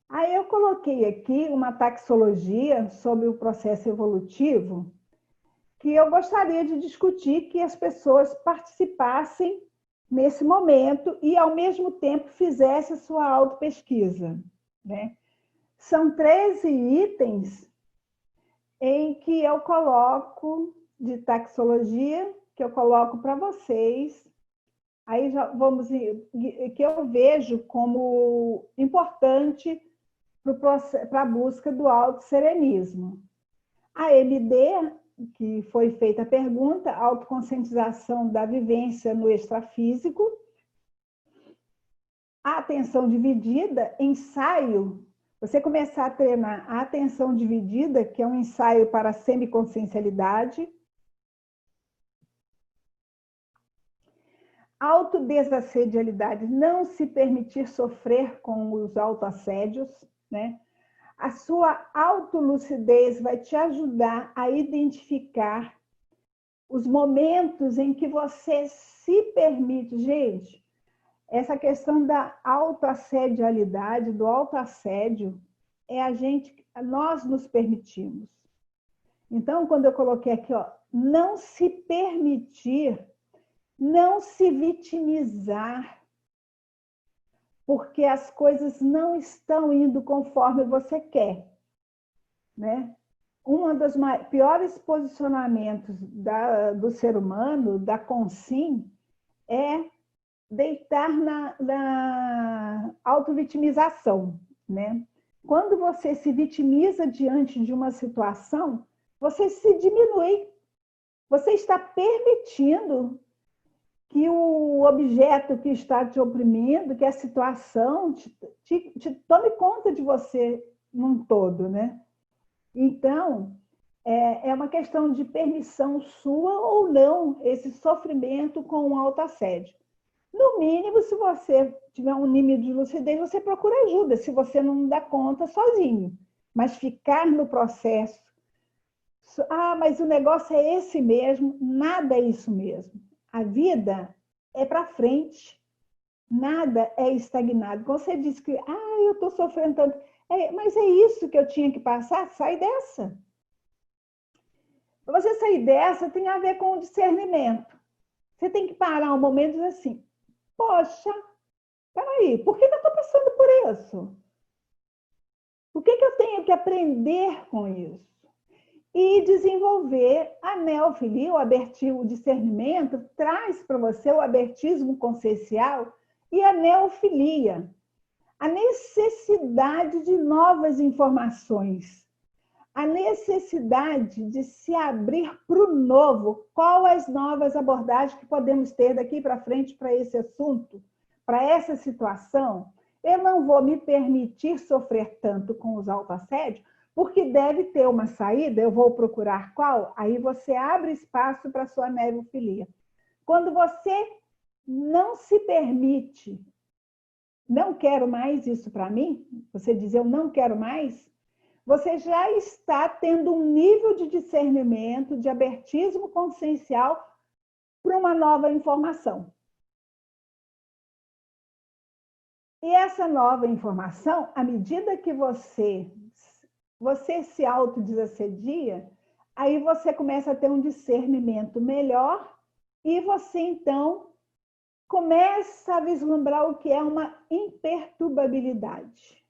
S2: Aí eu coloquei aqui uma taxologia sobre o processo evolutivo que eu gostaria de discutir, que as pessoas participassem nesse momento e, ao mesmo tempo, fizessem a sua autopesquisa, né? São 13 itens em que eu coloco de taxologia, que eu coloco para vocês. Aí já vamos, que eu vejo como importante para a busca do autosserenismo. A MD, que foi feita a pergunta, autoconscientização da vivência no extrafísico. A atenção dividida, ensaio. Você começar a treinar a atenção dividida, que é um ensaio para a semiconsciencialidade. Autodesassedialidade, não se permitir sofrer com os autoassédios, né? A sua autolucidez vai te ajudar a identificar os momentos em que você se permite. Gente, essa questão da autoassedialidade, do autoassédio, nós nos permitimos. Então, quando eu coloquei aqui, ó, não se permitir, não se vitimizar, porque as coisas não estão indo conforme você quer, né? Um dos piores posicionamentos do ser humano, da Consim, é deitar na autovitimização, né? Quando você se vitimiza diante de uma situação, você se diminui. Você está permitindo que o objeto que está te oprimindo, que a situação te tome conta de você num todo, né? Então, é uma questão de permissão sua ou não esse sofrimento com o autoassédio. No mínimo, se você tiver um nível de lucidez, você procura ajuda, se você não dá conta sozinho. Mas ficar no processo, mas o negócio é esse mesmo, nada é isso mesmo. A vida é para frente, nada é estagnado. Quando você diz que eu estou sofrendo tanto, mas é isso que eu tinha que passar, sai dessa. Para você sair dessa, tem a ver com o discernimento. Você tem que parar um momento e dizer assim, poxa, peraí, por que eu estou passando por isso? O que eu tenho que aprender com isso? E desenvolver a neofilia, o discernimento, traz para você o abertismo consciencial e a neofilia. A necessidade de novas informações, a necessidade de se abrir para o novo. Quais as novas abordagens que podemos ter daqui para frente para esse assunto, para essa situação? Eu não vou me permitir sofrer tanto com os autoassédios, porque deve ter uma saída, eu vou procurar qual? Aí você abre espaço para a sua neofilia. Quando você não se permite, não quero mais isso para mim, você diz eu não quero mais, você já está tendo um nível de discernimento, de abertismo consciencial para uma nova informação. E essa nova informação, à medida que você se autodesassedia, aí você começa a ter um discernimento melhor e você, então, começa a vislumbrar o que é uma imperturbabilidade.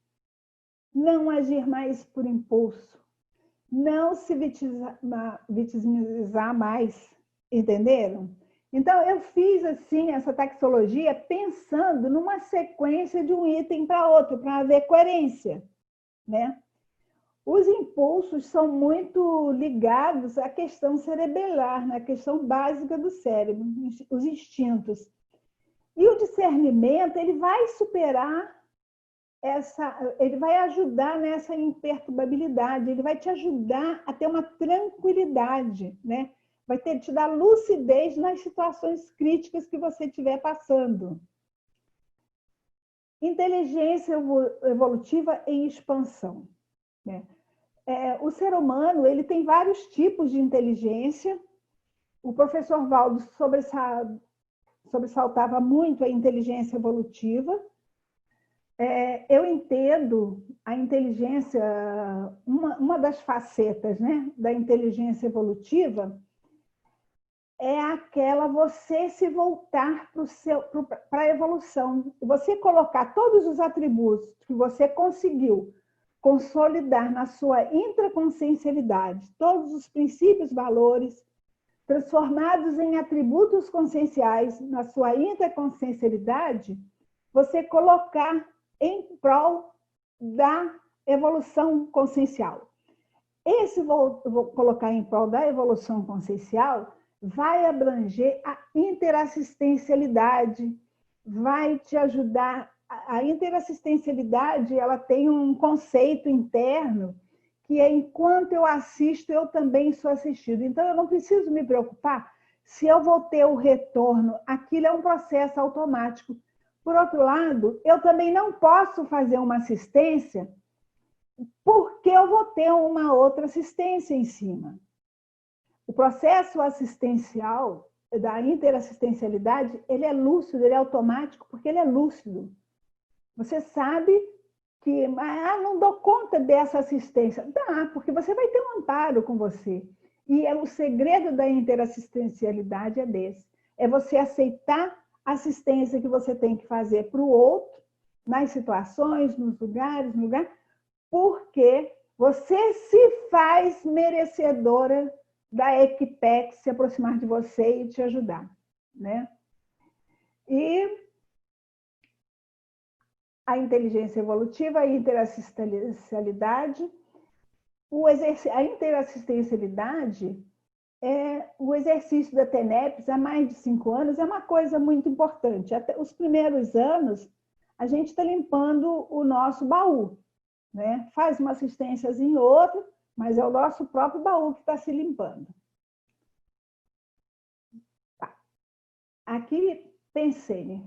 S2: Não agir mais por impulso, não se vitimizar mais, entenderam? Então, eu fiz assim essa taxologia pensando numa sequência de um item para outro, para haver coerência, né? Os impulsos são muito ligados à questão cerebelar, na questão básica do cérebro, os instintos. E o discernimento, ele vai superar ele vai ajudar nessa imperturbabilidade, ele vai te ajudar a ter uma tranquilidade, né? Vai te dar lucidez nas situações críticas que você estiver passando. Inteligência evolutiva em expansão, né? O ser humano, ele tem vários tipos de inteligência. O professor Valdo sobressaltava muito a inteligência evolutiva. Eu entendo a inteligência, uma das facetas, né, da inteligência evolutiva é aquela você se voltar para a evolução, você colocar todos os atributos que você conseguiu consolidar na sua intraconsciencialidade, todos os princípios, valores, transformados em atributos conscienciais na sua intraconsciencialidade, você colocar em prol da evolução consciencial. Vou colocar em prol da evolução consciencial vai abranger a interassistencialidade, vai te ajudar. A interassistencialidade, ela tem um conceito interno que é enquanto eu assisto, eu também sou assistido. Então, eu não preciso me preocupar se eu vou ter o retorno. Aquilo é um processo automático. Por outro lado, eu também não posso fazer uma assistência porque eu vou ter uma outra assistência em cima. O processo assistencial da interassistencialidade, ele é lúcido, ele é automático porque ele é lúcido. Você sabe que não dou conta dessa assistência. Dá, porque você vai ter um amparo com você. E o segredo da interassistencialidade é desse. É você aceitar a assistência que você tem que fazer para o outro, nas situações, nos lugares, porque você se faz merecedora da equipe se aproximar de você e te ajudar, né? E a inteligência evolutiva, a interassistencialidade, a interassistencialidade o exercício da TENEPS há mais de 5 anos é uma coisa muito importante. Até os primeiros anos, a gente está limpando o nosso baú, né? Faz uma assistênciazinha ou outra, mas é o nosso próprio baú que está se limpando. Tá. Aqui, pensei,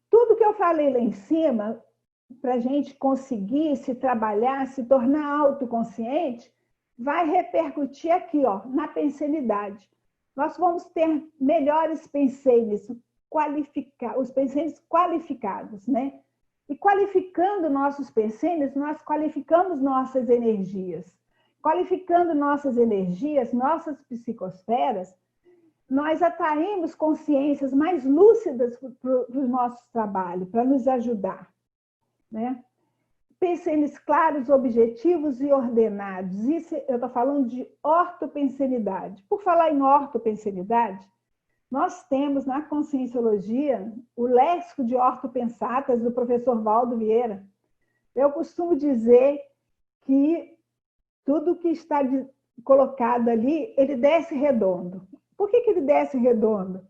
S2: tudo que eu falei lá em cima, para a gente conseguir se trabalhar, se tornar autoconsciente, vai repercutir aqui, ó, na pensenidade. Nós vamos ter melhores pensenes, os pensenes qualificados, né? E qualificando nossos pensenes, nós qualificamos nossas energias. Qualificando nossas energias, nossas psicosferas, nós atraímos consciências mais lúcidas para os nossos trabalhos, para nos ajudar, né? Pensenes claros, objetivos e ordenados. Isso eu estou falando de ortopensenidade. Por falar em ortopensenidade, nós temos na Conscienciologia o léxico de ortopensatas do professor Valdo Vieira. Eu costumo dizer que tudo que está colocado ali, ele desce redondo. Por que ele desce redondo?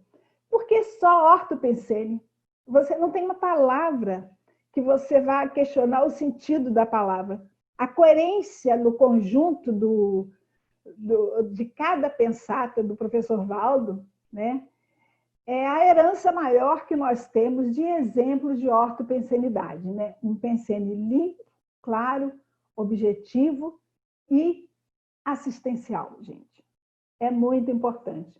S2: Porque só ortopensene. Você não tem uma palavra que você vai questionar o sentido da palavra. A coerência no conjunto de cada pensata do professor Valdo, né, é a herança maior que nós temos de exemplos de ortopensenidade, né? Um pensene limpo, claro, objetivo e assistencial, gente. É muito importante.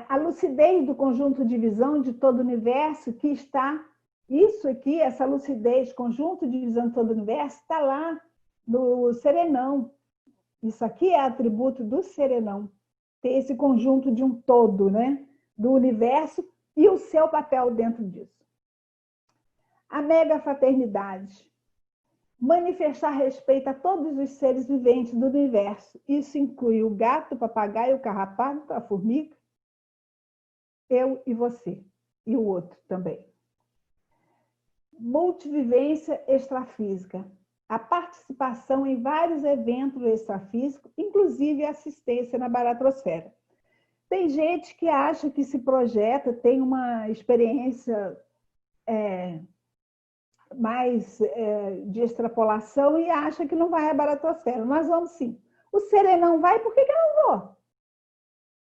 S2: A lucidez do conjunto de visão de todo o universo que está... Isso aqui, essa lucidez, conjunto de visão de todo o universo, está lá no serenão. Isso aqui é atributo do serenão. Ter esse conjunto de um todo, né? Do universo e o seu papel dentro disso. A megafraternidade. Manifestar respeito a todos os seres viventes do universo. Isso inclui o gato, o papagaio, o carrapato, a formiga, eu e você, e o outro também. Multivivência extrafísica. A participação em vários eventos extrafísicos, inclusive assistência na baratrosfera. Tem gente que acha que se projeta, tem uma experiência mais de extrapolação e acha que não vai à baratrosfera. Nós vamos sim. O serenão vai, por que eu não vou?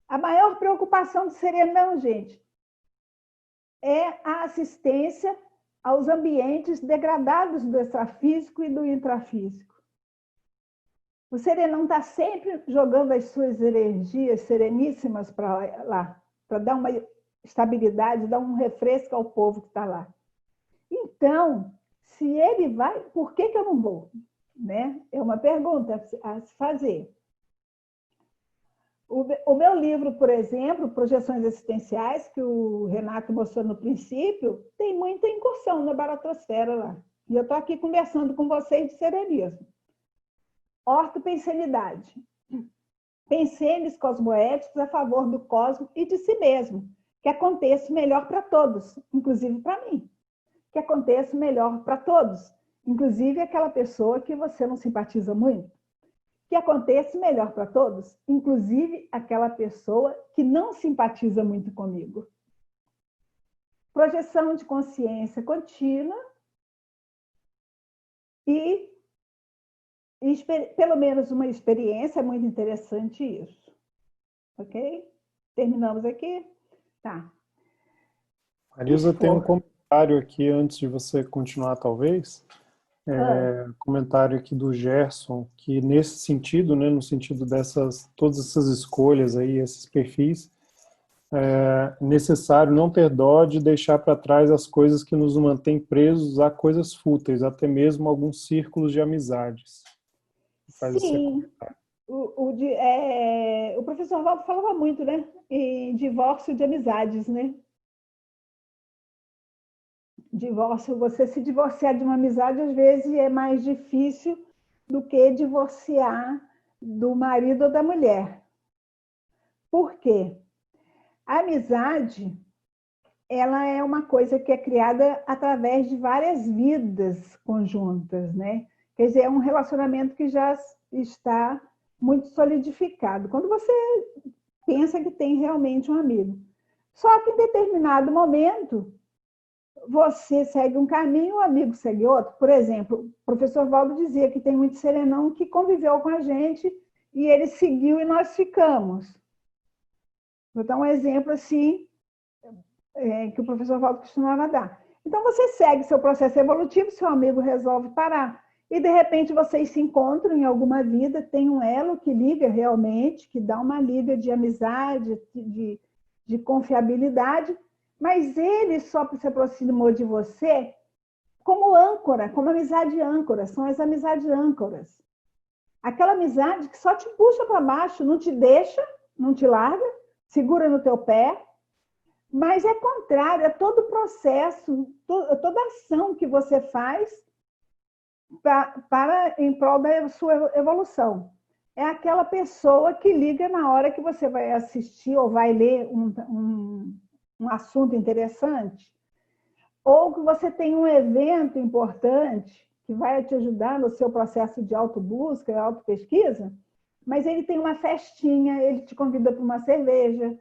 S2: A maior preocupação do serenão, gente, é a assistência aos ambientes degradados do extrafísico e do intrafísico. O serenão está sempre jogando as suas energias sereníssimas para lá, para dar uma estabilidade, dar um refresco ao povo que está lá. Então, se ele vai, por que eu não vou? Né? É uma pergunta a se fazer. O meu livro, por exemplo, Projeções Existenciais, que o Renato mostrou no princípio, tem muita incursão na baratrosfera lá. E eu estou aqui conversando com vocês de serenismo. Ortopensenidade. Pensenes cosmoéticos a favor do cosmos e de si mesmo. Que aconteça melhor para todos, inclusive para mim. Que aconteça melhor para todos, inclusive aquela pessoa que você não simpatiza muito. Que aconteça melhor para todos, inclusive aquela pessoa que não simpatiza muito comigo. Projeção de consciência contínua e pelo menos uma experiência, é muito interessante isso. Ok? Terminamos aqui? Tá.
S1: Marisa, tem um comentário aqui antes de você continuar, talvez. Comentário aqui do Gerson, que nesse sentido, né, no sentido dessas todas essas escolhas aí, esses perfis, é necessário não ter dó de deixar para trás as coisas que nos mantêm presos a coisas fúteis, até mesmo alguns círculos de amizades.
S2: Sim, o professor Valdo falava muito, né, em divórcio de amizades, né? Divórcio, você se divorciar de uma amizade, às vezes é mais difícil do que divorciar do marido ou da mulher. Por quê? A amizade, ela é uma coisa que é criada através de várias vidas conjuntas, né? Quer dizer, é um relacionamento que já está muito solidificado. Quando você pensa que tem realmente um amigo. Só que em determinado momento, você segue um caminho, o amigo segue outro. Por exemplo, o professor Valdo dizia que tem muito serenão que conviveu com a gente e ele seguiu e nós ficamos. Vou dar um exemplo assim, que o professor Valdo costumava dar. Então, você segue seu processo evolutivo, seu amigo resolve parar. E, de repente, vocês se encontram em alguma vida, tem um elo que liga realmente, que dá uma liga de amizade, de confiabilidade, mas ele só se aproximou de você como âncora, como amizade âncora, são as amizades âncoras. Aquela amizade que só te puxa para baixo, não te deixa, não te larga, segura no teu pé, mas é contrário, é todo o processo, toda ação que você faz em prol da sua evolução. É aquela pessoa que liga na hora que você vai assistir ou vai ler um assunto interessante, ou que você tem um evento importante que vai te ajudar no seu processo de autobusca, autopesquisa, mas ele tem uma festinha, ele te convida para uma cerveja,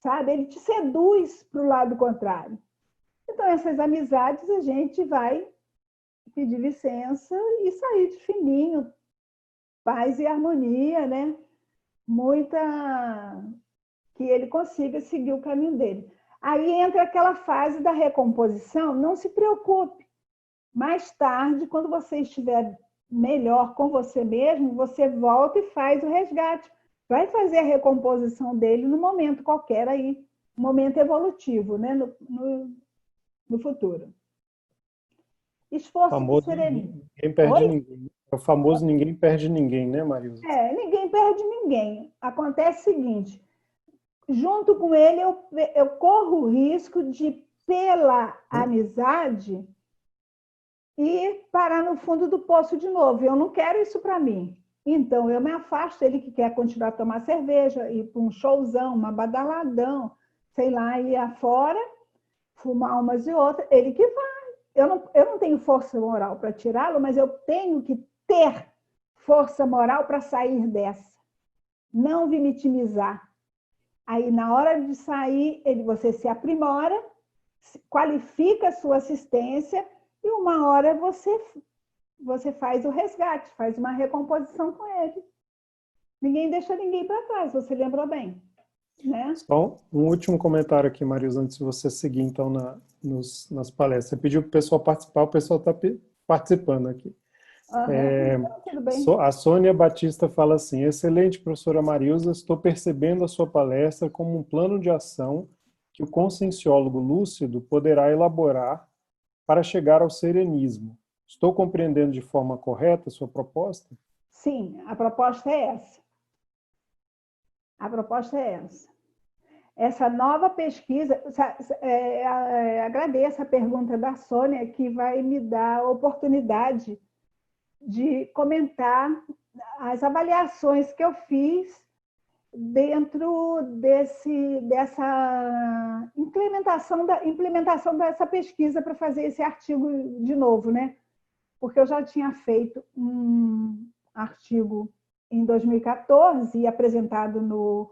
S2: sabe? Ele te seduz para o lado contrário. Então, essas amizades a gente vai pedir licença e sair de fininho, paz e harmonia, né? Que ele consiga seguir o caminho dele. Aí entra aquela fase da recomposição, não se preocupe. Mais tarde, quando você estiver melhor com você mesmo, você volta e faz o resgate. Vai fazer a recomposição dele no momento qualquer aí, momento evolutivo, né? No futuro. Esforço de
S1: Famoso
S2: serenismo.
S1: ninguém perde
S2: Oi?
S1: ninguém. É o famoso ninguém perde ninguém, né, Marilza?
S2: Ninguém perde ninguém. Acontece o seguinte, junto com ele eu corro o risco de, pela amizade, ir parar no fundo do poço de novo. Eu não quero isso para mim. Então, eu me afasto. Ele que quer continuar a tomar cerveja, ir para um showzão, uma badaladão, sei lá, ir afora, fumar umas e outras, ele que vai. Eu não tenho força moral para tirá-lo, mas eu tenho que ter força moral para sair dessa. Não me vitimizar. Aí, na hora de sair, você se aprimora, qualifica a sua assistência e uma hora você faz o resgate, faz uma recomposição com ele. Ninguém deixa ninguém para trás, você lembrou bem, né?
S1: Só um último comentário aqui, Marilza, antes de você seguir, então, nas palestras. Você pediu para o pessoal participar, o pessoal está participando aqui.
S2: Então, tudo bem.
S1: A Sônia Batista fala assim: excelente, professora Marilza, estou percebendo a sua palestra como um plano de ação que o conscienciólogo lúcido poderá elaborar para chegar ao serenismo. Estou compreendendo de forma correta a sua proposta?
S2: Sim, a proposta é essa. A proposta é essa. Essa nova pesquisa, agradeço a pergunta da Sônia, que vai me dar a oportunidade de comentar as avaliações que eu fiz dentro dessa implementação dessa pesquisa para fazer esse artigo de novo, né? Porque eu já tinha feito um artigo em 2014 e apresentado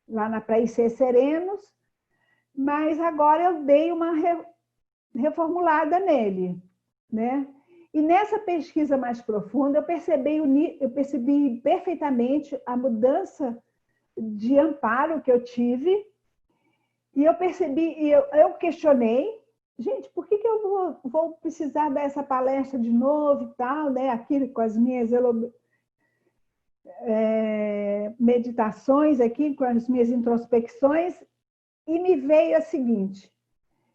S2: lá na Pré-IC Serenos, mas agora eu dei uma reformulada nele, né? E nessa pesquisa mais profunda, eu percebi perfeitamente a mudança de amparo que eu tive, e eu percebi, eu questionei, gente, por que eu vou precisar dar essa palestra de novo e tal, né? Aqui com as minhas meditações, aqui com as minhas introspecções, e me veio a seguinte,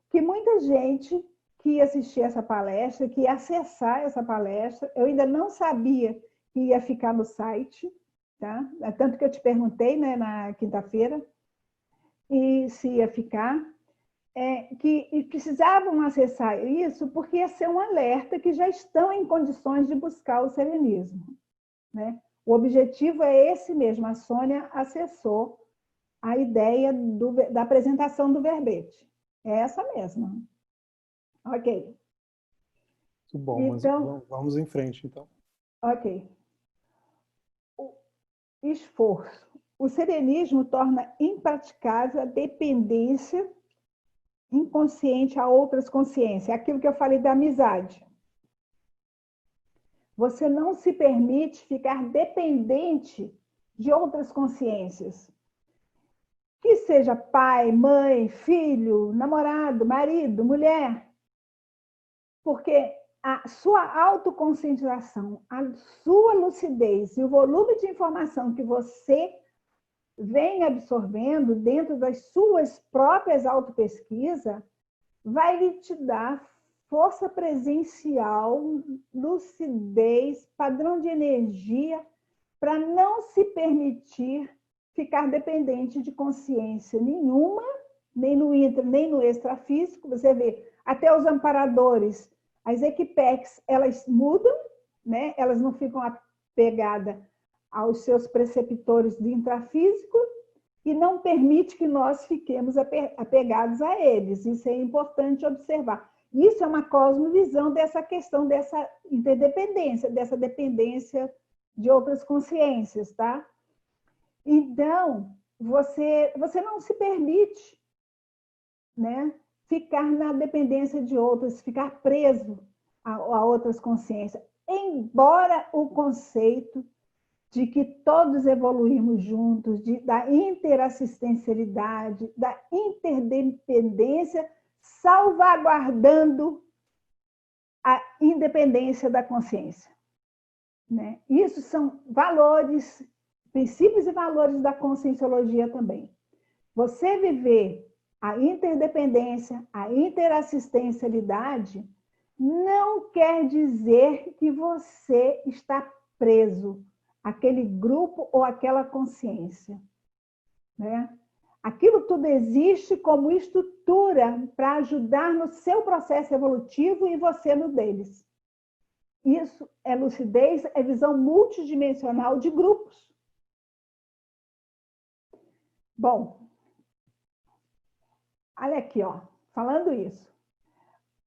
S2: que muita gente que ia assistir essa palestra, que ia acessar essa palestra, eu ainda não sabia que ia ficar no site, tá? Tanto que eu te perguntei, né, na quinta-feira, e se ia ficar, que precisavam acessar isso porque ia ser um alerta que já estão em condições de buscar o serenismo, né? O objetivo é esse mesmo, a Sônia acessou a ideia da apresentação do verbete. É essa mesma. Ok.
S1: Muito bom, mas
S2: Então,
S1: vamos em frente, então.
S2: ok. O esforço. O serenismo torna impraticável a dependência inconsciente a outras consciências. É aquilo que eu falei da amizade. Você não se permite ficar dependente de outras consciências. Que seja pai, mãe, filho, namorado, marido, mulher. Porque a sua autoconscientização, a sua lucidez e o volume de informação que você vem absorvendo dentro das suas próprias autopesquisas vai lhe te dar força presencial, lucidez, padrão de energia para não se permitir ficar dependente de consciência nenhuma, nem no intra, nem no extrafísico. Você vê, até os amparadores, as equipex, elas mudam, né? Elas não ficam apegadas aos seus preceptores de intrafísico e não permite que nós fiquemos apegados a eles. Isso é importante observar. Isso é uma cosmovisão dessa questão dessa interdependência, dessa dependência de outras consciências, tá? Então, você não se permite, né, ficar na dependência de outras, ficar preso a outras consciências, embora o conceito de que todos evoluímos juntos, da interassistencialidade, da interdependência, salvaguardando a independência da consciência. né? Isso são valores, princípios e valores da conscienciologia também. Você viver a interdependência, a interassistencialidade, não quer dizer que você está preso àquele grupo ou àquela consciência, né? Aquilo tudo existe como estrutura para ajudar no seu processo evolutivo e você no deles. Isso é lucidez, é visão multidimensional de grupos. Bom, olha aqui, ó, falando isso.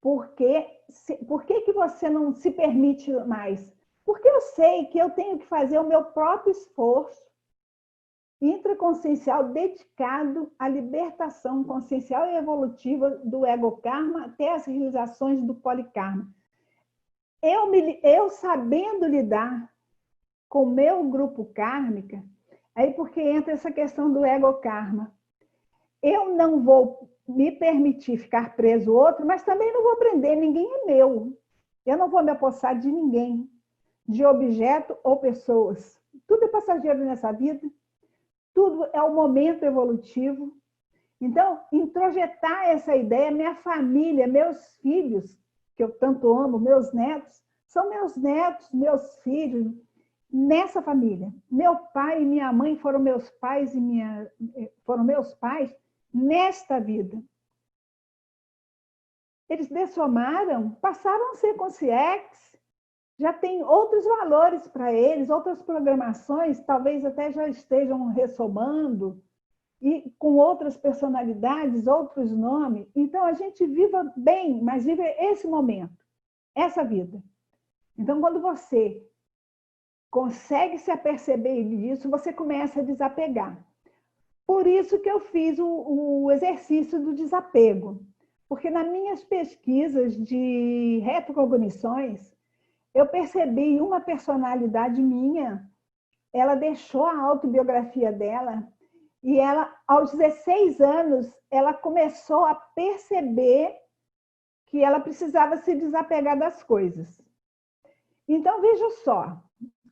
S2: Por que você não se permite mais? Porque eu sei que eu tenho que fazer o meu próprio esforço intraconsciencial dedicado à libertação consciencial e evolutiva do ego-karma até as realizações do polikarma. Eu sabendo lidar com o meu grupo kármica, aí porque entra essa questão do ego-karma. Eu não vou me permitir ficar preso ao outro, mas também não vou prender, ninguém é meu. Eu não vou me apossar de ninguém, de objeto ou pessoas. Tudo é passageiro nessa vida. Tudo é o momento evolutivo. Então, introjetar essa ideia, minha família, meus filhos, que eu tanto amo, meus netos, são meus netos, meus filhos, nessa família. Meu pai e minha mãe foram meus pais nesta vida. Eles dessomaram, passaram a ser conscientes, já tem outros valores para eles, outras programações, talvez até já estejam ressomando, e com outras personalidades, outros nomes. Então, a gente viva bem, mas vive esse momento, essa vida. Então, quando você consegue se aperceber disso, você começa a desapegar. Por isso que eu fiz o exercício do desapego. Porque nas minhas pesquisas de retrocognições, eu percebi uma personalidade minha, ela deixou a autobiografia dela e ela, aos 16 anos, ela começou a perceber que ela precisava se desapegar das coisas. Então, veja só,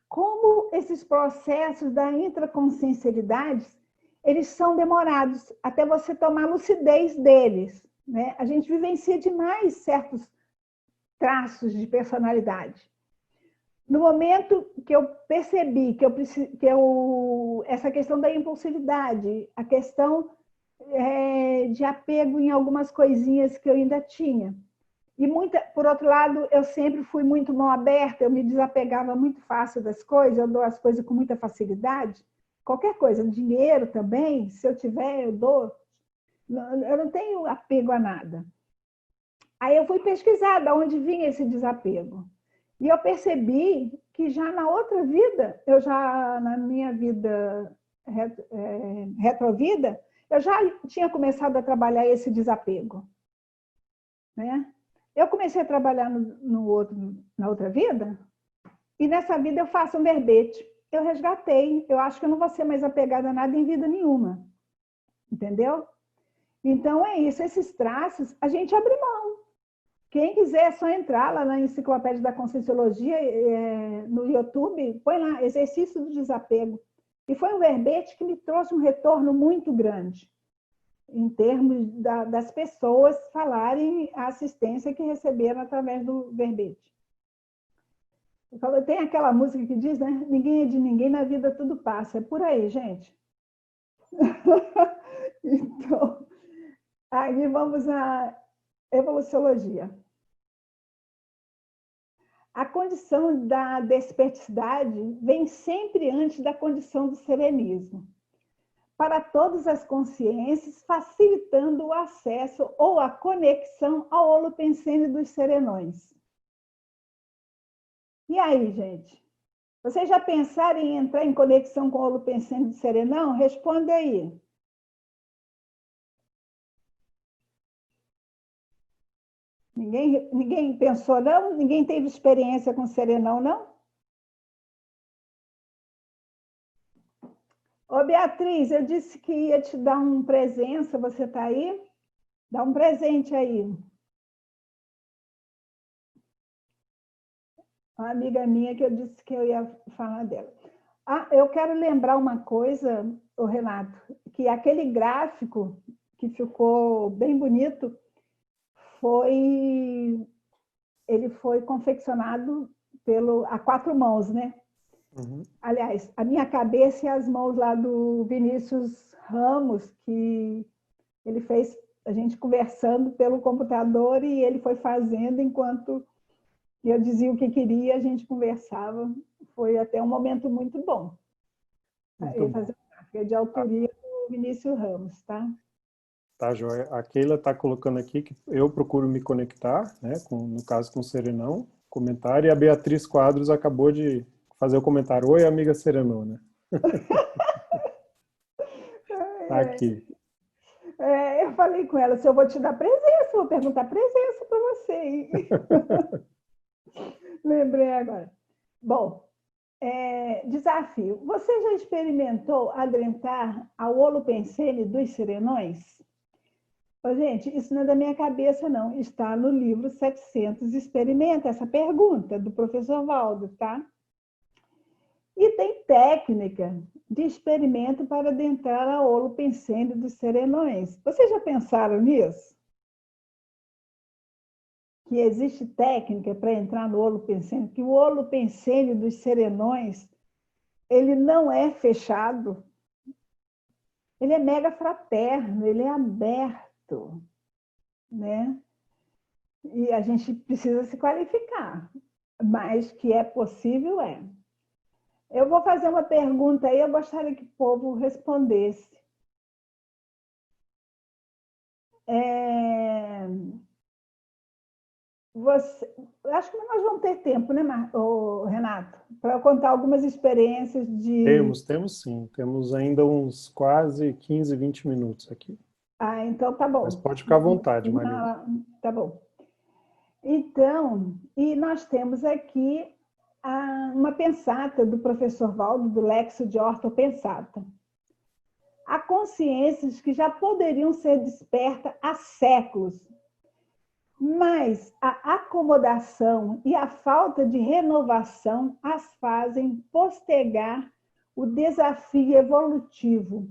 S2: como esses processos da intraconsciencialidade, eles são demorados até você tomar lucidez deles, né? A gente vivencia demais certos traços de personalidade. No momento que eu percebi essa questão da impulsividade, a questão de apego em algumas coisinhas que eu ainda tinha. E por outro lado, eu sempre fui muito mão aberta, eu me desapegava muito fácil das coisas, eu dou as coisas com muita facilidade. Qualquer coisa, dinheiro também, se eu tiver, eu dou. Eu não tenho apego a nada. Aí eu fui pesquisar de onde vinha esse desapego. E eu percebi que já na outra vida, na minha vida retrovida, eu já tinha começado a trabalhar esse desapego, né? Eu comecei a trabalhar na outra vida, e nessa vida eu faço um verbete. Eu resgatei, eu acho que eu não vou ser mais apegada a nada em vida nenhuma. Entendeu? Então é isso, esses traços a gente abre mão. Quem quiser é só entrar lá na Enciclopédia da Conscienciologia, no YouTube, põe lá, Exercício do Desapego. E foi um verbete que me trouxe um retorno muito grande, em termos das pessoas falarem a assistência que receberam através do verbete. Tem aquela música que diz, né? Ninguém é de ninguém, na vida tudo passa. É por aí, gente. Então, aí vamos à evoluciologia. A condição da desperticidade vem sempre antes da condição do serenismo, para todas as consciências, facilitando o acesso ou a conexão ao holopensene dos serenões. E aí, gente? Vocês já pensaram em entrar em conexão com o holopensene do serenão? Responde aí. Ninguém pensou, não? Ninguém teve experiência com serenão, não? Ô, Beatriz, eu disse que ia te dar uma presença, você está aí? Dá um presente aí. uma amiga minha que eu disse que eu ia falar dela. Ah, eu quero lembrar uma coisa, o Renato, que aquele gráfico que ficou bem bonito ele foi confeccionado a 4 mãos, né?
S1: Uhum.
S2: Aliás, a minha cabeça e as mãos lá do Vinícius Ramos, que ele fez a gente conversando pelo computador e ele foi fazendo enquanto eu dizia o que queria, a gente conversava. Foi até um momento muito bom.
S1: Muito
S2: Ele
S1: bom.
S2: fazia de autoria do Vinícius Ramos, tá?
S1: Tá, joia. A Keila está colocando aqui que eu procuro me conectar, né, no caso com o Serenão, comentário, e a Beatriz Quadros acabou de fazer o comentário. Oi, amiga Serenão, né? Tá aqui.
S2: Eu falei com ela, se eu vou te dar presença, vou perguntar presença para você. Hein? Lembrei agora. Bom, desafio. Você já experimentou adentrar ao Holopensene dos Serenões? Ô, gente, isso não é da minha cabeça, não. Está no livro 700. Experimenta essa pergunta do professor Valdo, tá? E tem técnica de experimento para adentrar ao Holopensene dos Serenões. Vocês já pensaram nisso? Que existe técnica para entrar no Holopensene, que o Holopensene dos Serenões, ele não é fechado, ele é mega fraterno, ele é aberto, né? E a gente precisa se qualificar, mas que é possível, é. Eu vou fazer uma pergunta aí, eu gostaria que o povo respondesse. Acho que nós vamos ter tempo, né, Renato? Para eu contar algumas experiências de...
S1: Temos sim. Temos ainda uns quase 15, 20 minutos aqui.
S2: Ah, então tá
S1: Mas
S2: bom.
S1: pode ficar à vontade, Maria.
S2: Tá bom. Então, e nós temos aqui uma pensata do professor Valdo, do Lexo de Ortopensata. Há consciências que já poderiam ser despertas há séculos, mas a acomodação e a falta de renovação as fazem postergar o desafio evolutivo.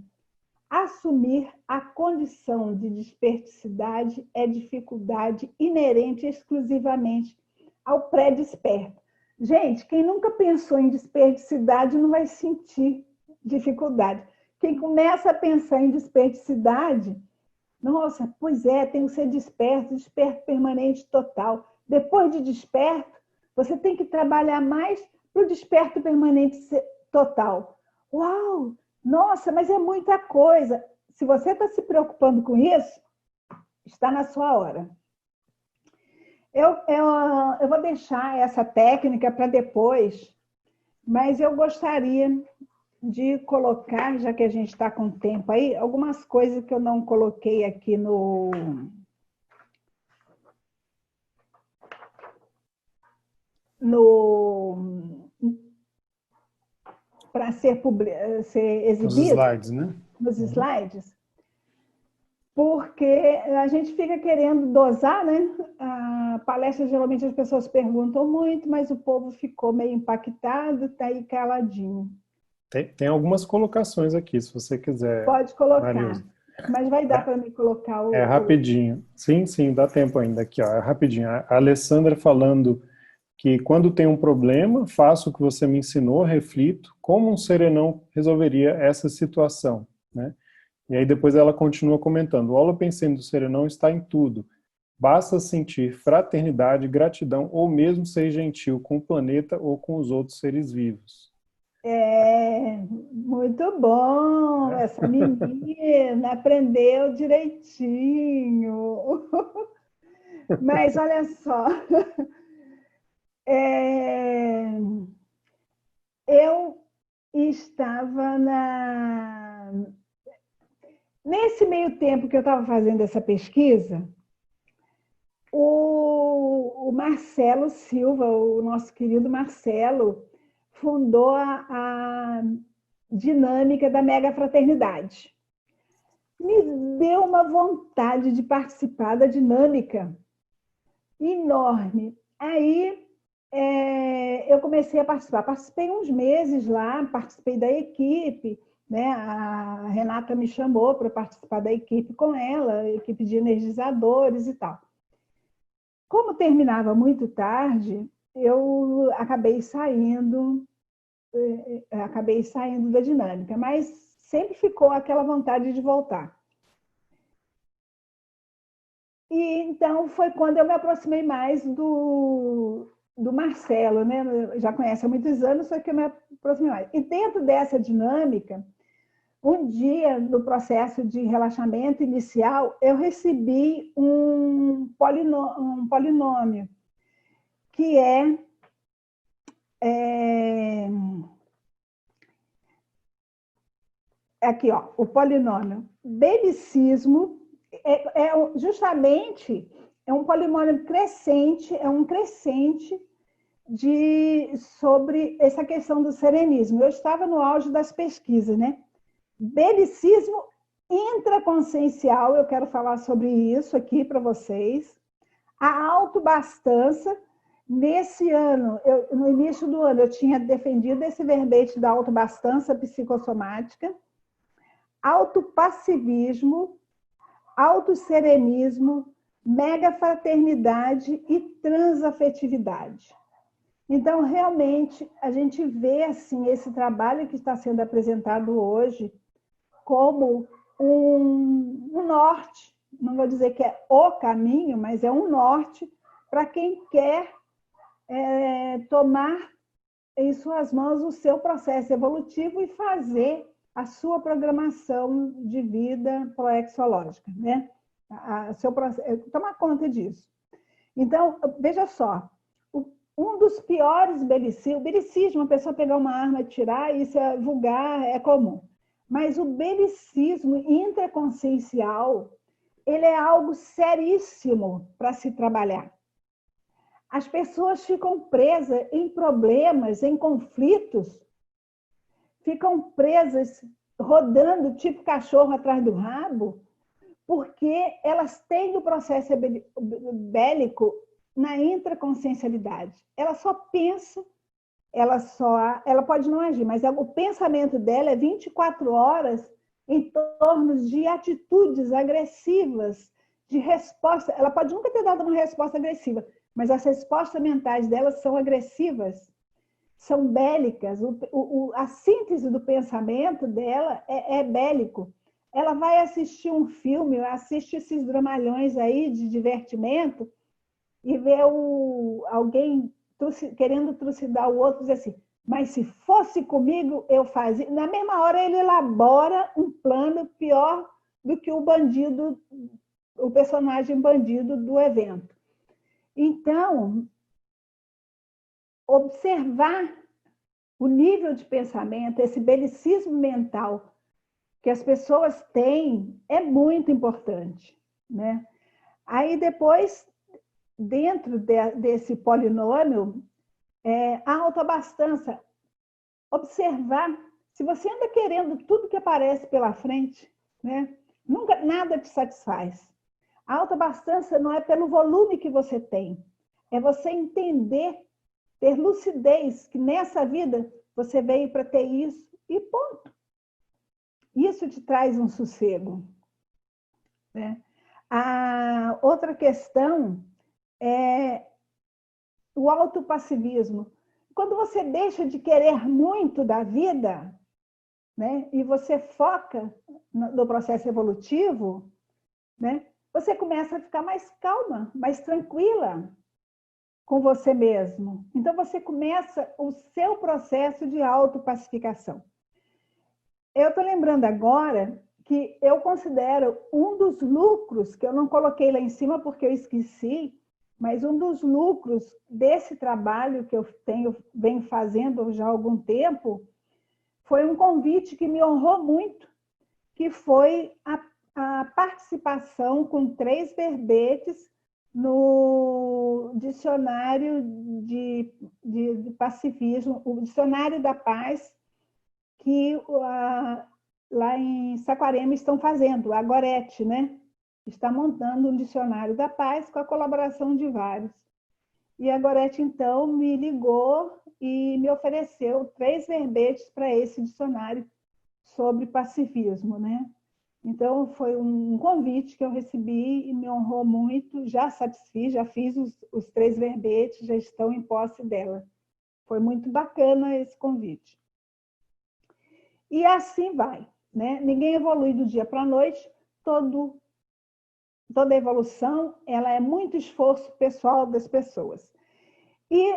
S2: Assumir a condição de desperticidade é dificuldade inerente exclusivamente ao pré-desperto. Gente, quem nunca pensou em desperticidade não vai sentir dificuldade. Quem começa a pensar em desperticidade, nossa, pois é, tem que ser desperto, desperto permanente total. Depois de desperto, você tem que trabalhar mais para o desperto permanente total. Uau! Nossa, mas é muita coisa. Se você está se preocupando com isso, está na sua hora. Eu vou deixar essa técnica para depois, mas eu gostaria de colocar, já que a gente está com tempo aí, algumas coisas que eu não coloquei aqui para ser exibido.
S1: Nos slides, né?
S2: Nos slides, porque a gente fica querendo dosar, né? A palestra, geralmente, as pessoas perguntam muito, mas o povo ficou meio impactado, está aí caladinho.
S1: Tem algumas colocações aqui, se você quiser.
S2: Pode colocar,
S1: Marilza.
S2: mas vai dar para me colocar o...
S1: É rapidinho. Sim, dá tempo ainda aqui, ó. É rapidinho. A Alessandra falando que quando tem um problema, faço o que você me ensinou, reflito, como um serenão resolveria essa situação, né? E aí depois ela continua comentando, o holopensene do serenão está em tudo. Basta sentir fraternidade, gratidão ou mesmo ser gentil com o planeta ou com os outros seres vivos.
S2: Muito bom, essa menina aprendeu direitinho. Mas olha só, eu estava nesse meio tempo que eu estava fazendo essa pesquisa, o Marcelo Silva, o nosso querido Marcelo, fundou a dinâmica da Mega Fraternidade. Me deu uma vontade de participar da dinâmica enorme. Aí eu comecei a participar. Participei uns meses lá, participei da equipe, né? A Renata me chamou para participar da equipe com ela, equipe de energizadores e tal. Como terminava muito tarde, eu acabei saindo da dinâmica, mas sempre ficou aquela vontade de voltar. E então foi quando eu me aproximei mais do Marcelo, né? Já conhece há muitos anos, só que eu me aproximei mais. E dentro dessa dinâmica, um dia, no processo de relaxamento inicial, eu recebi um polinômio, que aqui, ó, o polinômio belicismo justamente um polinômio crescente, é um crescente sobre essa questão do serenismo. Eu estava no auge das pesquisas, né? Belicismo intraconsciencial, eu quero falar sobre isso aqui para vocês. A autobastança, nesse ano, no início do ano, eu tinha defendido esse verbete da autobastança psicossomática, autopassivismo, autosserenismo, megafraternidade e transafetividade. Então, realmente, a gente vê assim, esse trabalho que está sendo apresentado hoje como um norte, não vou dizer que é o caminho, mas é um norte para quem quer tomar em suas mãos o seu processo evolutivo e fazer a sua programação de vida proexológica, né? Tomar conta disso. Então, veja só, um dos piores belicismo, a pessoa pegar uma arma e tirar, isso é vulgar, é comum. Mas o belicismo intraconsciencial, ele é algo seríssimo para se trabalhar. As pessoas ficam presas em problemas, em conflitos, ficam presas rodando tipo cachorro atrás do rabo, porque elas têm o processo bélico na intraconsciencialidade. Ela só pensa, ela pode não agir, mas o pensamento dela é 24 horas em torno de atitudes agressivas, de resposta. Ela pode nunca ter dado uma resposta agressiva, mas as respostas mentais dela são agressivas, são bélicas. A síntese do pensamento dela é bélico. Ela vai assistir um filme, assiste esses dramalhões aí de divertimento e vê alguém querendo trucidar o outro, diz assim, mas se fosse comigo, eu fazia. Na mesma hora, ele elabora um plano pior do que o bandido, o personagem bandido do evento. Então, observar o nível de pensamento, esse belicismo mental que as pessoas têm é muito importante, né? Aí depois, dentro desse polinômio, a autoabastança, observar se você anda querendo tudo que aparece pela frente, né? Nunca nada te satisfaz. A autoabastança não é pelo volume que você tem, é você entender, ter lucidez, que nessa vida você veio para ter isso e ponto. Isso te traz um sossego, né? A outra questão é o autopassivismo. Quando você deixa de querer muito da vida, né, e você foca no processo evolutivo, né, você começa a ficar mais calma, mais tranquila com você mesmo. Então, você começa o seu processo de autopacificação. Eu estou lembrando agora que eu considero um dos lucros, que eu não coloquei lá em cima porque eu esqueci, mas um dos lucros desse trabalho que eu venho fazendo já há algum tempo, foi um convite que me honrou muito, que foi a participação com 3 verbetes no dicionário de pacifismo, o dicionário da paz, que lá em Saquarema estão fazendo, a Gorete, né? Está montando um dicionário da paz com a colaboração de vários. E a Gorete, então, me ligou e me ofereceu 3 verbetes para esse dicionário sobre pacifismo, né? Então, foi um convite que eu recebi e me honrou muito. Já satisfiz, já fiz os 3 verbetes, já estão em posse dela. Foi muito bacana esse convite. E assim vai, né? Ninguém evolui do dia para a noite. Toda evolução, ela é muito esforço pessoal das pessoas. E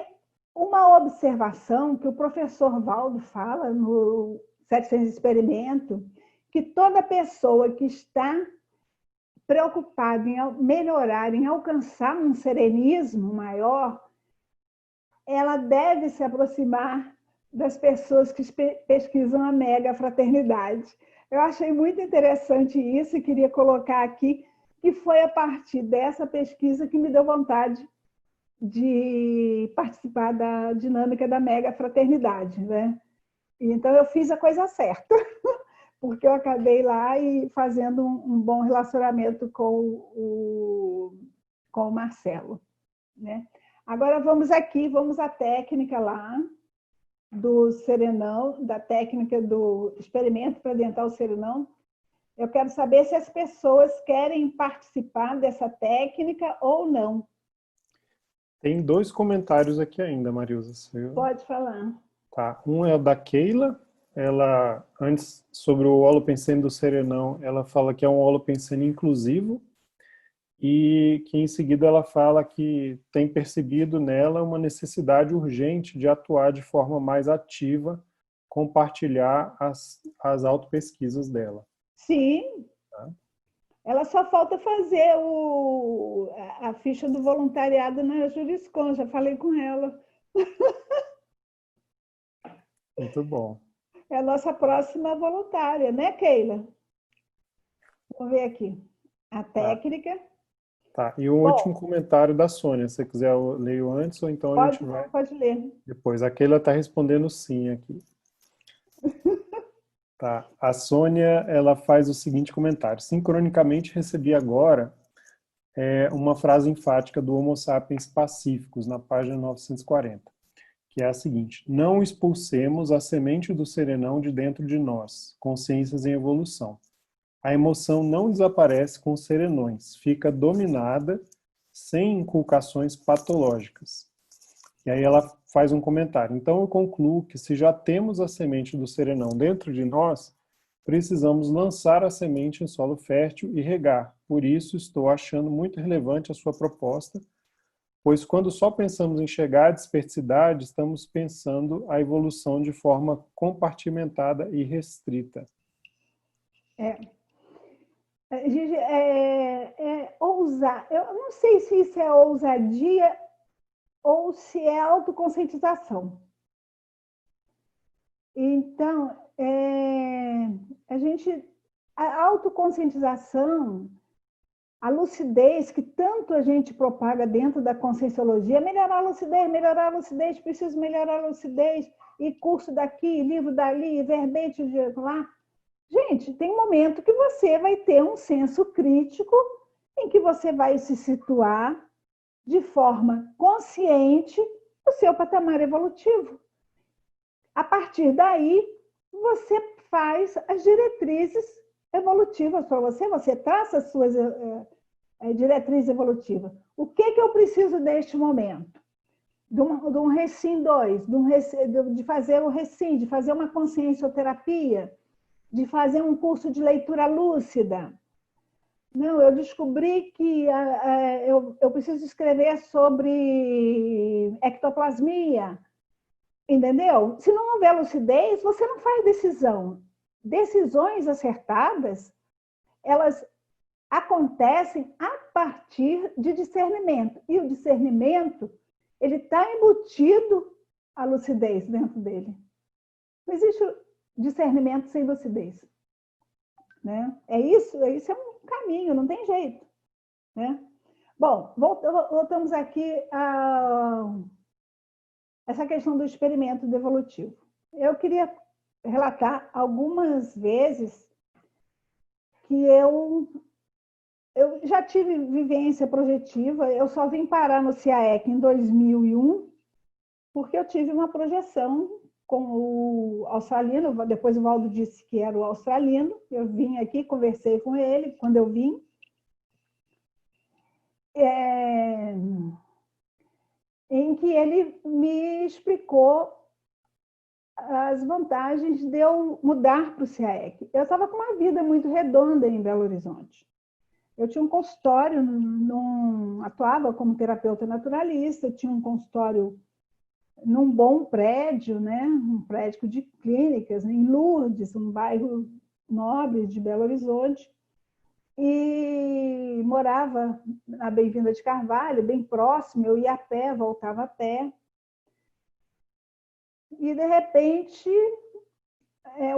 S2: uma observação que o professor Valdo fala no 700 Experimento, que toda pessoa que está preocupada em melhorar, em alcançar um serenismo maior, ela deve se aproximar das pessoas que pesquisam a mega fraternidade. Eu achei muito interessante isso e queria colocar aqui que foi a partir dessa pesquisa que me deu vontade de participar da dinâmica da mega fraternidade, né? Então eu fiz a coisa certa, porque eu acabei lá e fazendo um bom relacionamento com o Marcelo, né? Agora vamos à técnica lá do serenão, da técnica do experimento para adiantar o serenão. Eu quero saber se as pessoas querem participar dessa técnica ou não.
S1: Tem 2 comentários aqui ainda, Marilza.
S2: Pode falar.
S1: Tá. Um é o da Keila. Ela, antes, sobre o holopensene do serenão, ela fala que é um holopensene inclusivo e que em seguida ela fala que tem percebido nela uma necessidade urgente de atuar de forma mais ativa, compartilhar as autopesquisas dela.
S2: Sim.
S1: Tá?
S2: Ela só falta fazer a ficha do voluntariado na Juriscon, já falei com ela.
S1: Muito bom.
S2: É a nossa próxima voluntária, né, Keila? Vamos ver aqui. A
S1: Tá.
S2: técnica.
S1: Tá. E um último
S2: Bom,
S1: comentário da Sônia. Se você quiser, eu leio antes ou então a gente vai
S2: pode ler.
S1: depois. A Keila está respondendo sim aqui. Tá. A Sônia, ela faz o seguinte comentário. Sincronicamente recebi agora uma frase enfática do Homo sapiens pacíficos, na página 940, que é a seguinte: não expulsemos a semente do serenão de dentro de nós, consciências em evolução. A emoção não desaparece com os serenões, fica dominada sem inculcações patológicas. E aí ela faz um comentário. Então eu concluo que se já temos a semente do serenão dentro de nós, precisamos lançar a semente em solo fértil e regar. Por isso estou achando muito relevante a sua proposta, pois quando só pensamos em chegar à desperticidade, estamos pensando a evolução de forma compartimentada e restrita.
S2: Gigi, ousar. Eu não sei se isso é ousadia ou se é autoconscientização. Então, a autoconscientização, a lucidez que tanto a gente propaga dentro da conscienciologia, melhorar a lucidez, preciso melhorar a lucidez, e curso daqui, livro dali, verbete de lá. Gente, tem um momento que você vai ter um senso crítico em que você vai se situar de forma consciente no seu patamar evolutivo. A partir daí, você faz as diretrizes evolutivas para você, você traça as suas diretrizes evolutivas. O que eu preciso neste momento? De um Recim 2, de fazer o Recim, de fazer uma consciencioterapia, de fazer um curso de leitura lúcida. Não, eu descobri que eu preciso escrever sobre ectoplasmia. Entendeu? Se não houver lucidez, você não faz decisão. Decisões acertadas, elas acontecem a partir de discernimento. E o discernimento, ele está embutido a lucidez dentro dele. Não existe discernimento sem lucidez. Né? Isso é um caminho, não tem jeito. Né? Bom, voltamos aqui a essa questão do experimento devolutivo. Eu queria relatar algumas vezes que eu eu já tive vivência projetiva, eu só vim parar no CIAEC em 2001, porque eu tive uma projeção com o australiano, depois o Valdo disse que era o australiano, eu vim aqui, conversei com ele, quando eu vim, em que ele me explicou as vantagens de eu mudar para o CIAEC. Eu estava com uma vida muito redonda em Belo Horizonte. Eu tinha um consultório, atuava como terapeuta naturalista, tinha um consultório num bom prédio, né? Um prédio de clínicas, em Lourdes, um bairro nobre de Belo Horizonte, e morava na Bem-vinda de Carvalho, bem próximo, eu ia a pé, voltava a pé. E, de repente,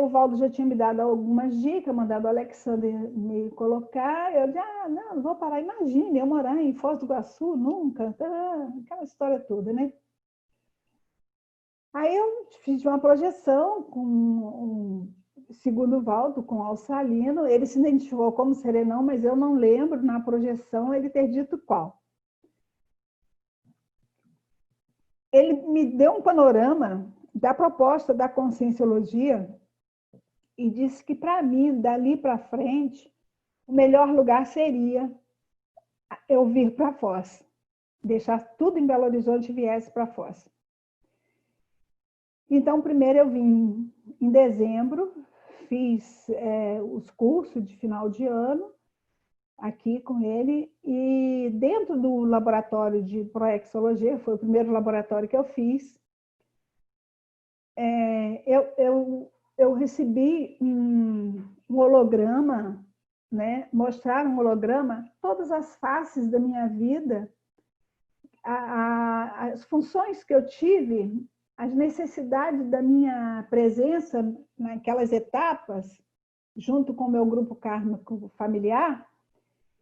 S2: o Valdo já tinha me dado algumas dicas, mandado o Alexander me colocar. Eu disse, não vou parar. Imagine, eu morar em Foz do Iguaçu, nunca. Aquela história toda, né? Aí eu fiz uma projeção com, segundo o Valdo, com o Alçalino. Ele se identificou como Serenão, mas eu não lembro, na projeção, ele ter dito qual. Ele me deu um panorama da proposta da Conscienciologia e disse que, para mim, dali para frente, o melhor lugar seria eu vir para Foz, deixar tudo em Belo Horizonte e viesse para Foz. Então, primeiro eu vim em dezembro, fiz os cursos de final de ano aqui com ele, e dentro do laboratório de proexologia, foi o primeiro laboratório que eu fiz, eu recebi um holograma, né? Mostraram um holograma, todas as faces da minha vida, as funções que eu tive, as necessidades da minha presença naquelas etapas, junto com o meu grupo kármico familiar,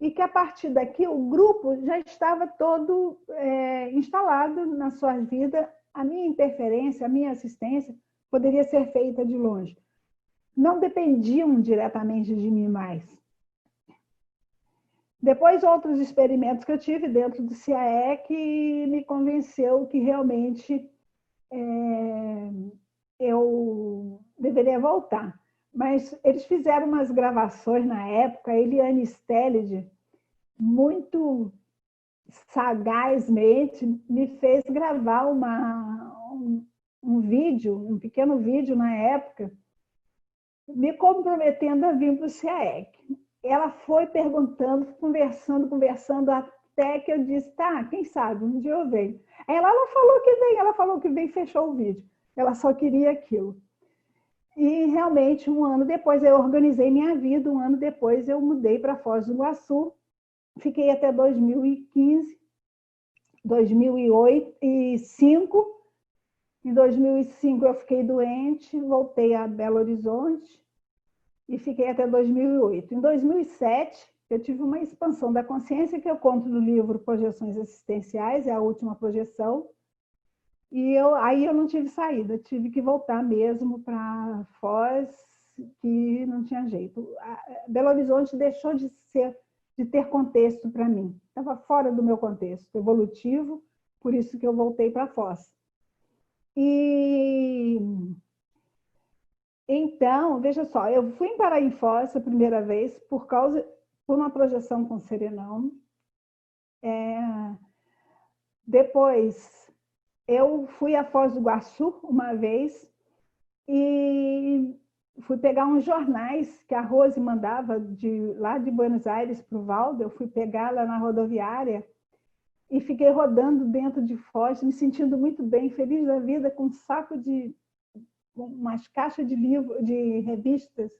S2: e que, a partir daqui, o grupo já estava todo instalado na sua vida, a minha interferência, a minha assistência poderia ser feita de longe. Não dependiam diretamente de mim mais. Depois, outros experimentos que eu tive dentro do CIAEC me convenceu que realmente eu deveria voltar. Mas eles fizeram umas gravações na época, a Eliane Stellide, muito sagazmente, me fez gravar um vídeo, um pequeno vídeo na época, me comprometendo a vir para o CIAEC. Ela foi perguntando, conversando, até que eu disse, tá, quem sabe, um dia eu venho. Aí ela falou que vem, fechou o vídeo. Ela só queria aquilo. E, realmente, um ano depois, eu organizei minha vida, um ano depois eu mudei para Foz do Iguaçu, fiquei até 2015, 2005. Em 2005 eu fiquei doente, voltei a Belo Horizonte e fiquei até 2008. Em 2007, eu tive uma expansão da consciência, que eu conto no livro Projeções Existenciais, é a última projeção, e aí eu não tive saída, tive que voltar mesmo para Foz, que não tinha jeito. Belo Horizonte deixou de ter contexto para mim, estava fora do meu contexto evolutivo, por isso que eu voltei para Foz. E então, veja só, eu fui em Paraíba a primeira vez por uma projeção com Serenão. Depois, eu fui a Foz do Iguaçu uma vez e fui pegar uns jornais que a Rose mandava lá de Buenos Aires para o Valdo. Eu fui pegar lá na rodoviária e fiquei rodando dentro de Foz, me sentindo muito bem, feliz da vida, com um saco umas caixas de livros, de revistas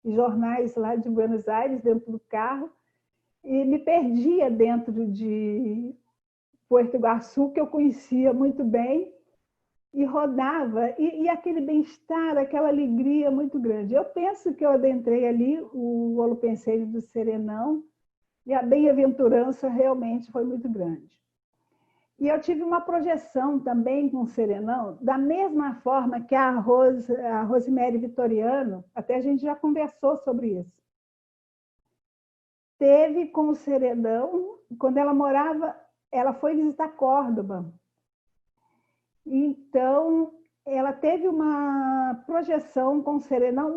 S2: e jornais lá de Buenos Aires dentro do carro, e me perdia dentro de Porto Iguaçu, que eu conhecia muito bem, e rodava, e aquele bem-estar, aquela alegria muito grande. Eu penso que eu adentrei ali o holopenseiro do Serenão, e a bem-aventurança realmente foi muito grande. E eu tive uma projeção também com o Serenão, da mesma forma que a Rosemary Vitoriano, até a gente já conversou sobre isso. teve com o Serenão, quando ela morava, ela foi visitar Córdoba. Então, ela teve uma projeção com o Serenão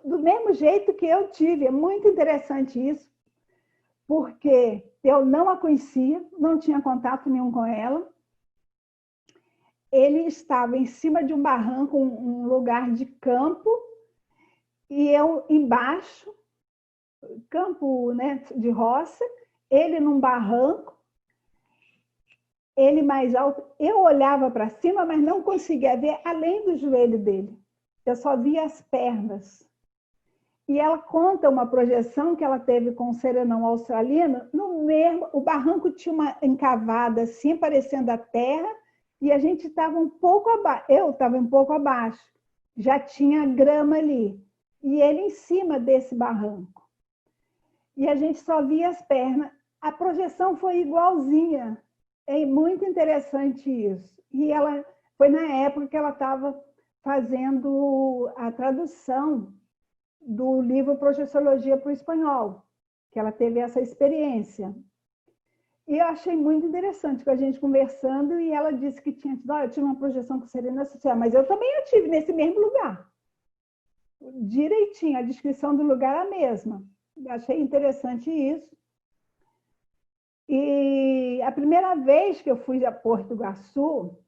S2: do mesmo jeito que eu tive. É muito interessante isso, porque eu não a conhecia, não tinha contato nenhum com ela. Ele estava em cima de um barranco, um lugar de campo, e eu embaixo, campo, né, de roça, ele num barranco, ele mais alto. Eu olhava para cima, mas não conseguia ver além do joelho dele. Eu só via as pernas. E ela conta uma projeção que ela teve com o Serenão australiano, no mesmo, o barranco tinha uma encavada assim, parecendo a terra, e a gente estava um pouco abaixo, eu estava um pouco abaixo, já tinha grama ali, e ele em cima desse barranco. E a gente só via as pernas. A projeção foi igualzinha. É muito interessante isso. E ela foi na época que ela estava fazendo a tradução do livro Projeciologia para o espanhol, que ela teve essa experiência. E eu achei muito interessante com a gente conversando, e ela disse que tinha tido, eu tive uma projeção com Serena Social, mas eu também a tive nesse mesmo lugar. Direitinho, a descrição do lugar é a mesma. Achei interessante isso. E a primeira vez que eu fui a Porto Iguaçu,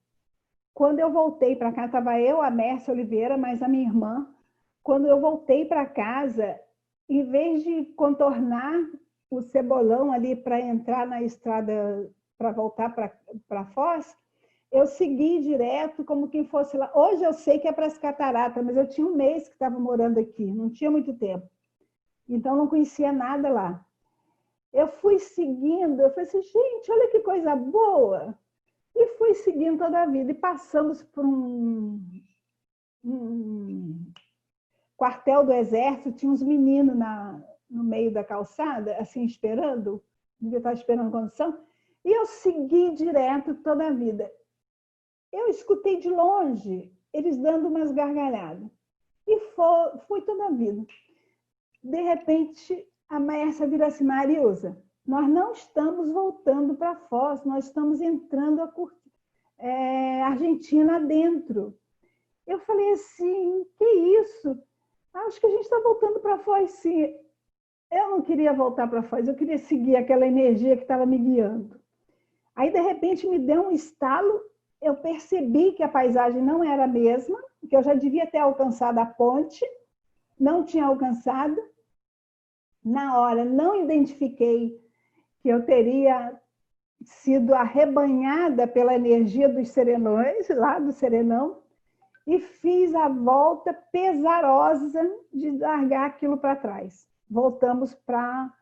S2: quando eu voltei para cá, estava eu, a Mércia Oliveira, mais a minha irmã. Quando eu voltei para casa, em vez de contornar o Cebolão ali para entrar na estrada para voltar para Foz, eu segui direto como quem fosse lá. Hoje eu sei que é para as cataratas, mas eu tinha um mês que estava morando aqui, não tinha muito tempo. Então não conhecia nada lá. Eu fui seguindo, eu falei assim, gente, olha que coisa boa. E fui seguindo toda a vida. E passamos por um quartel do Exército, tinha uns meninos no meio da calçada, assim, esperando, devia estar esperando condução, e eu segui direto toda a vida. Eu escutei de longe eles dando umas gargalhadas. E fui toda a vida. De repente, a Mércia vira assim, Marilza, nós não estamos voltando para Foz, nós estamos entrando a Argentina dentro. Eu falei assim, que isso? Acho que a gente está voltando para Foz, sim. Eu não queria voltar para Foz, eu queria seguir aquela energia que estava me guiando. Aí, de repente, me deu um estalo, eu percebi que a paisagem não era a mesma, que eu já devia ter alcançado a ponte, não tinha alcançado. Na hora, não identifiquei que eu teria sido arrebanhada pela energia dos serenões, lá do Serenão, e fiz a volta pesarosa de largar aquilo para trás. Voltamos para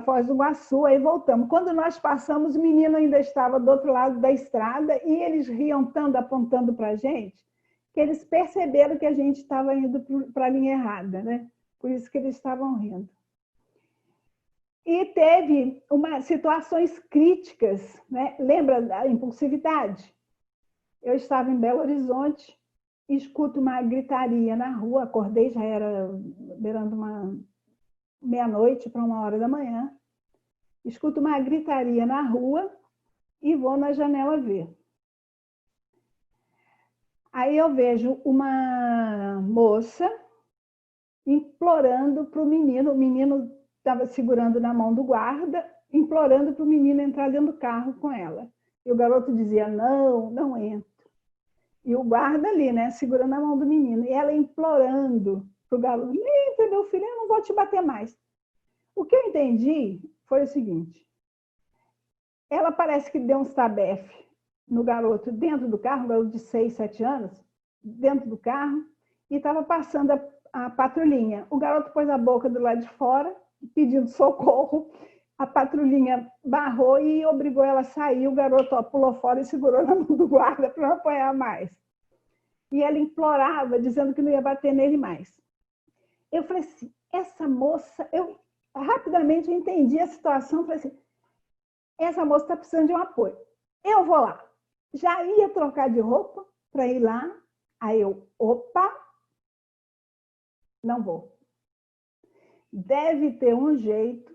S2: Foz do Iguaçu, aí voltamos. Quando nós passamos, o menino ainda estava do outro lado da estrada e eles riam tanto, apontando para a gente, que eles perceberam que a gente estava indo para a linha errada, né? Por isso que eles estavam rindo. E teve situações críticas, né? Lembra da impulsividade? Eu estava em Belo Horizonte, escuto uma gritaria na rua, acordei, já era beirando uma meia-noite para 1h da manhã, escuto uma gritaria na rua e vou na janela ver. Aí eu vejo uma moça implorando para o menino estava segurando na mão do guarda, implorando para o menino entrar dentro do carro com ela. E o garoto dizia, não, não entro. E o guarda ali, né, segurando a mão do menino. E ela implorando para o garoto, entra, meu filho, eu não vou te bater mais. O que eu entendi foi o seguinte, ela parece que deu um tabefe no garoto dentro do carro, um garoto de 6, 7 anos, dentro do carro, e estava passando a patrulhinha. O garoto pôs a boca do lado de fora, pedindo socorro, a patrulhinha barrou e obrigou ela a sair, o garoto pulou fora e segurou na mão do guarda para não apanhar mais. E ela implorava, dizendo que não ia bater nele mais. Eu falei assim, essa moça, eu rapidamente entendi a situação, falei assim, essa moça está precisando de um apoio. Eu vou lá. Já ia trocar de roupa para ir lá, aí eu, opa, não vou. deve ter um jeito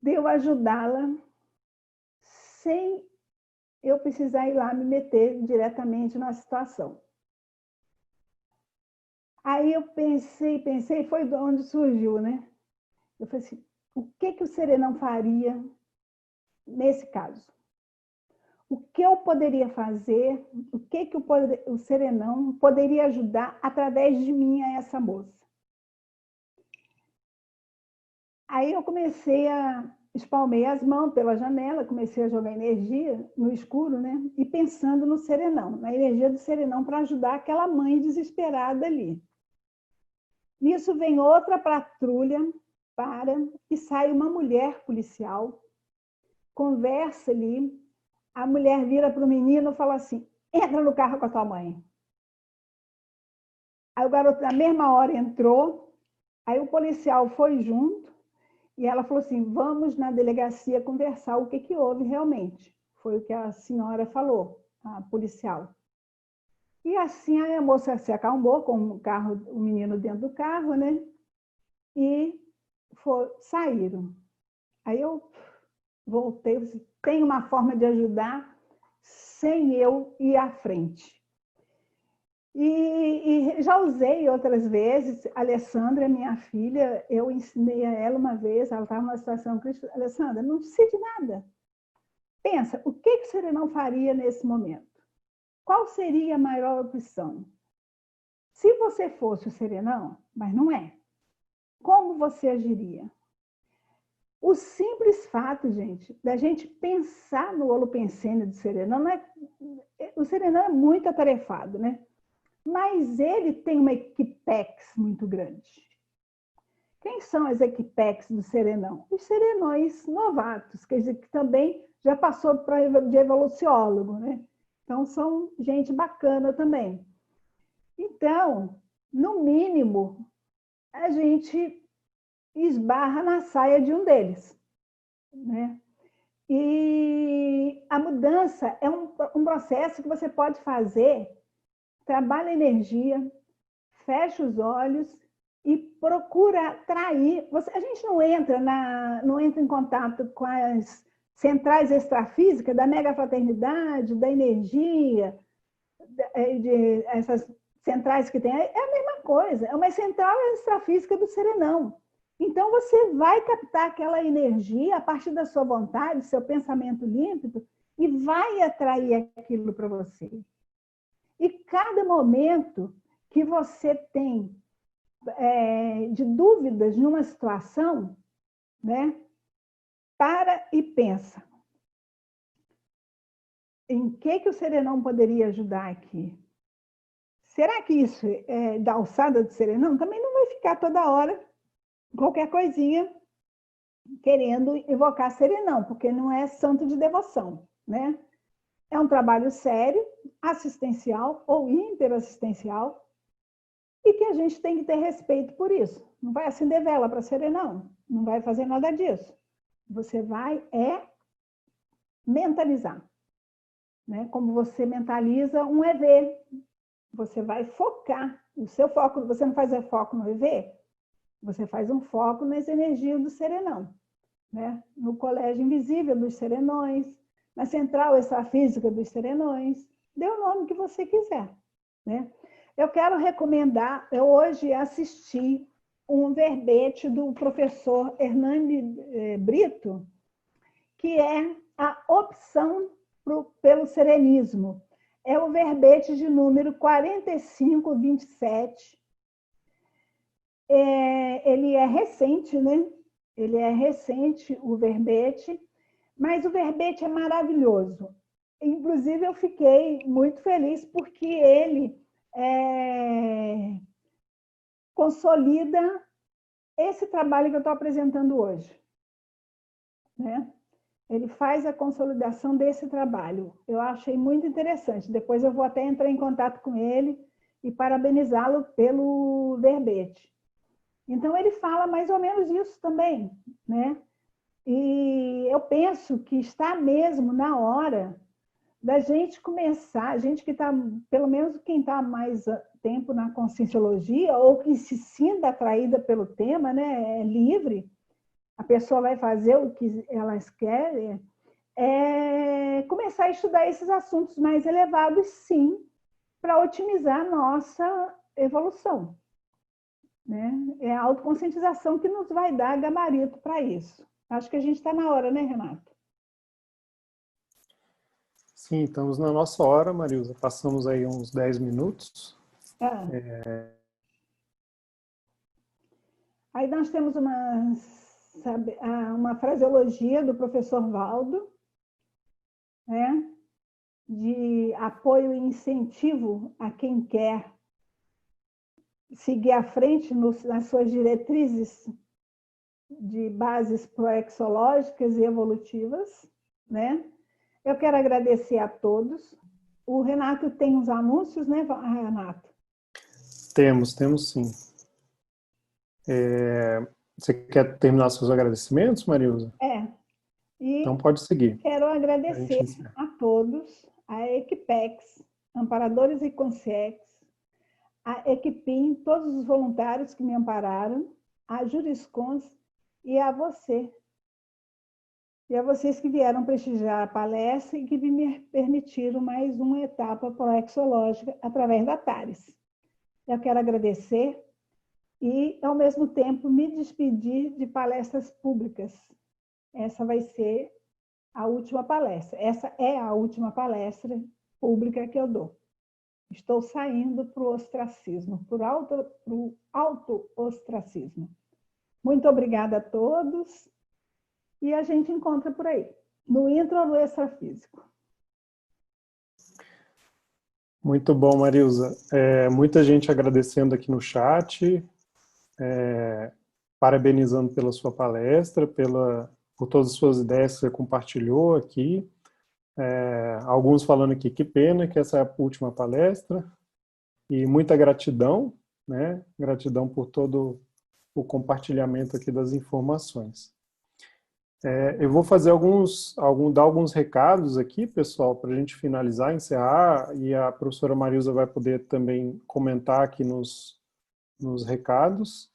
S2: de eu ajudá-la sem eu precisar ir lá me meter diretamente na situação. Aí eu pensei, foi de onde surgiu, né? Eu falei assim, o que o Serenão faria nesse caso? O que eu poderia fazer, o que o Serenão poderia ajudar através de mim a essa moça? Aí eu comecei espalmei as mãos pela janela, comecei a jogar energia no escuro, né? E pensando no Serenão, na energia do Serenão para ajudar aquela mãe desesperada ali. Nisso vem outra patrulha, e sai uma mulher policial, conversa ali, a mulher vira para o menino e fala assim, entra no carro com a tua mãe. Aí o garoto na mesma hora entrou, aí o policial foi junto, e ela falou assim, vamos na delegacia conversar o que houve realmente. Foi o que a senhora falou, a policial. E assim a moça se acalmou com o menino dentro do carro, né? E saíram. Aí eu voltei, tem uma forma de ajudar sem eu ir à frente. E já usei outras vezes, a Alessandra, minha filha, eu ensinei a ela uma vez, ela estava numa situação crítica, Alessandra, não precisa de nada. Pensa, o que o Serenão faria nesse momento? Qual seria a maior opção? Se você fosse o Serenão, mas não é, como você agiria? O simples fato, gente, da gente pensar no holopensene do Serenão, o Serenão é muito atarefado, né? Mas ele tem uma equipex muito grande. Quem são as equipex do Serenão? Os serenões novatos, quer dizer, que também já passou de evoluciólogo, né? Então, são gente bacana também. Então, no mínimo, a gente esbarra na saia de um deles, né? E a mudança é um processo que você pode fazer, trabalha a energia, fecha os olhos e procura atrair. A gente não entra em contato com as centrais extrafísicas da megafraternidade, da energia, essas centrais que tem. É a mesma coisa, é uma central extrafísica do Serenão. Então, você vai captar aquela energia a partir da sua vontade, seu pensamento límpido, e vai atrair aquilo para você. E cada momento que você tem de dúvidas numa situação, né, para e pensa. Em que o Serenão poderia ajudar aqui? Será que isso é da alçada do Serenão? Também não vai ficar toda hora qualquer coisinha querendo evocar Serenão, porque não é santo de devoção, né? É um trabalho sério, assistencial ou interassistencial, e que a gente tem que ter respeito por isso. Não vai acender vela para Serenão, não vai fazer nada disso. Você vai mentalizar, né? Como você mentaliza um EV. Você vai focar. O seu foco, você não faz foco no EV? Você faz um foco nas energias do Serenão, né? No colégio invisível dos Serenões, na central extrafísica dos Serenões, dê o nome que você quiser, né? Eu quero recomendar, eu hoje assisti um verbete do professor Hernani Brito, que é a opção pelo serenismo. É o verbete de número 4527. Ele é recente, né? Ele é recente, o verbete, mas o verbete é maravilhoso. Inclusive, eu fiquei muito feliz porque ele consolida esse trabalho que eu estou apresentando hoje, né? Ele faz a consolidação desse trabalho. Eu achei muito interessante. Depois eu vou até entrar em contato com ele e parabenizá-lo pelo verbete. Então, ele fala mais ou menos isso também, né? E eu penso que está mesmo na hora da gente começar, a gente que está, pelo menos quem está mais tempo na conscienciologia, ou que se sinta atraída pelo tema, né, é livre, a pessoa vai fazer o que elas querem, começar a estudar esses assuntos mais elevados, sim, para otimizar a nossa evolução. Né? É a autoconscientização que nos vai dar gabarito para isso. Acho que a gente está na hora, né, Renato?
S1: Sim, estamos na nossa hora, Marilza. Passamos aí uns 10 minutos.
S2: Ah. Aí nós temos uma fraseologia do professor Valdo, né? De apoio e incentivo a quem quer seguir à frente nas suas diretrizes de bases proexológicas e evolutivas, né? Eu quero agradecer a todos. O Renato tem uns anúncios, né, Renato?
S1: Temos sim. Você quer terminar seus agradecimentos, Marilza? Então pode seguir.
S2: Quero agradecer a todos, a Equipex, Amparadores e Consciex, a Equipim, todos os voluntários que me ampararam, a Juriscons e a você. E a vocês que vieram prestigiar a palestra e que me permitiram mais uma etapa proexológica através da TARES. Eu quero agradecer e, ao mesmo tempo, me despedir de palestras públicas. Essa vai ser a última palestra. Essa é a última palestra pública que eu dou. Estou saindo para o ostracismo, para o auto-ostracismo. Muito obrigada a todos e a gente encontra por aí, no intro ou no extrafísico.
S1: Muito bom, Marilza. Muita gente agradecendo aqui no chat, parabenizando pela sua palestra, por todas as suas ideias que você compartilhou aqui. Alguns falando aqui, que pena que essa é a última palestra. E muita gratidão, né? Gratidão por todo o compartilhamento aqui das informações. Eu vou fazer dar alguns recados aqui, pessoal, para a gente finalizar, encerrar, e a professora Marilza vai poder também comentar aqui nos recados.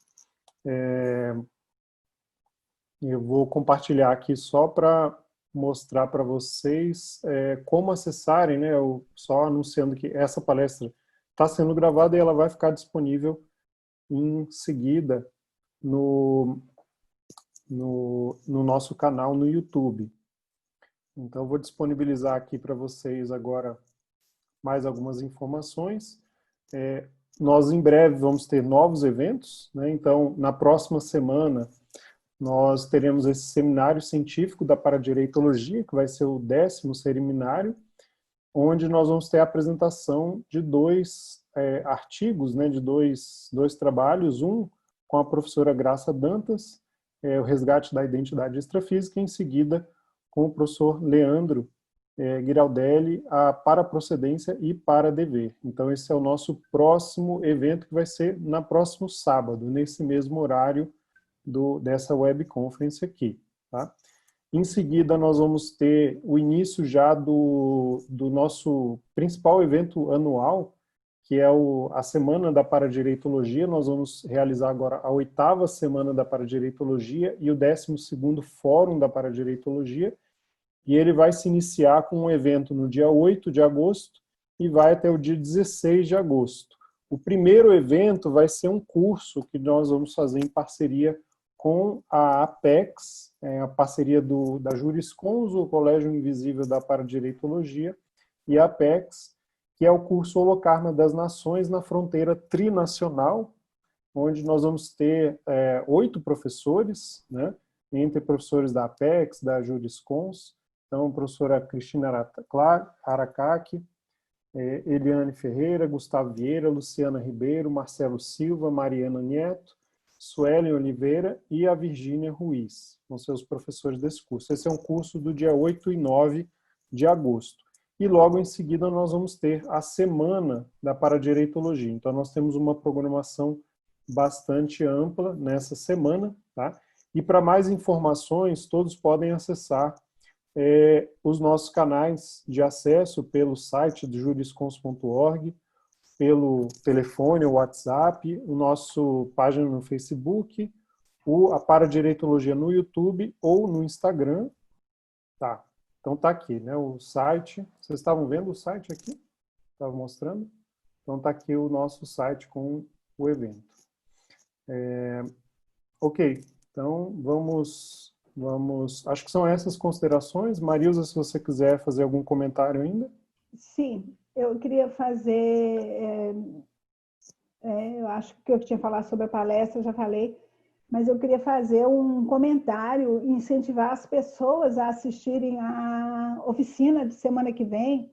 S1: Eu vou compartilhar aqui só para mostrar para vocês como acessarem, né? Eu só anunciando que essa palestra está sendo gravada e ela vai ficar disponível em seguida no nosso canal no YouTube. Então, eu vou disponibilizar aqui para vocês agora mais algumas informações. Nós, em breve, vamos ter novos eventos, né? Então, na próxima semana, nós teremos esse seminário científico da paradireitologia, que vai ser o 10º seminário, onde nós vamos ter a apresentação de 2 artigos, né, de dois trabalhos, um com a professora Graça Dantas, o resgate da identidade extrafísica, e em seguida com o professor Leandro Giraldelli, a paraprocedência e paradever. Então esse é o nosso próximo evento, que vai ser no próximo sábado, nesse mesmo horário dessa webconference aqui. Tá? Em seguida, nós vamos ter o início já do nosso principal evento anual, que é a Semana da Paradireitologia. Nós vamos realizar agora a 8ª Semana da Paradireitologia e o 12º Fórum da Paradireitologia, e ele vai se iniciar com um evento no dia 8 de agosto e vai até o dia 16 de agosto. O primeiro evento vai ser um curso que nós vamos fazer em parceria com a Apex, a parceria da Juriscons, o Colégio Invisível da Paradireitologia, e a Apex, que é o curso Holocarma das Nações na Fronteira Trinacional, onde nós vamos ter 8 professores, né, entre professores da Apex, da Juriscons, então a professora Cristina Aracaki, Eliane Ferreira, Gustavo Vieira, Luciana Ribeiro, Marcelo Silva, Mariana Nieto, Suelen Oliveira e a Virgínia Ruiz, vão ser os professores desse curso. Esse é um curso do dia 8 e 9 de agosto. E logo em seguida nós vamos ter a Semana da Paradireitologia. Então nós temos uma programação bastante ampla nessa semana, tá? E para mais informações, todos podem acessar os nossos canais de acesso pelo site do juriscons.org, pelo telefone ou WhatsApp, o nosso página no Facebook, a Paradireitologia no YouTube ou no Instagram. Tá. Então tá aqui, né, o site. Vocês estavam vendo o site aqui? Estava mostrando? Então tá aqui o nosso site com o evento. Ok, então vamos... Acho que são essas considerações. Marilza, se você quiser fazer algum comentário ainda.
S2: Sim, eu queria fazer... eu acho que eu tinha falado sobre a palestra, eu já falei, mas eu queria fazer um comentário e incentivar as pessoas a assistirem à oficina de semana que vem,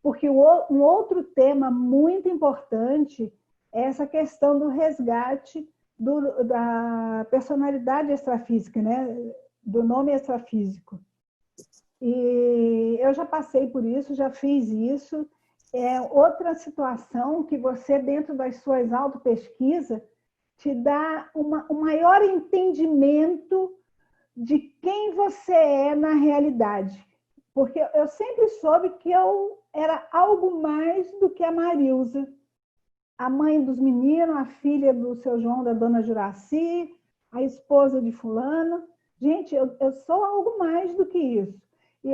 S2: porque um outro tema muito importante é essa questão do resgate da personalidade extrafísica, né? Do nome extrafísico. E eu já passei por isso, já fiz isso. É outra situação que você, dentro das suas autopesquisas, te dá um maior entendimento de quem você é na realidade. Porque eu sempre soube que eu era algo mais do que a Marilza, a mãe dos meninos, a filha do seu João, da dona Juraci, a esposa de fulano. Gente, eu sou algo mais do que isso. E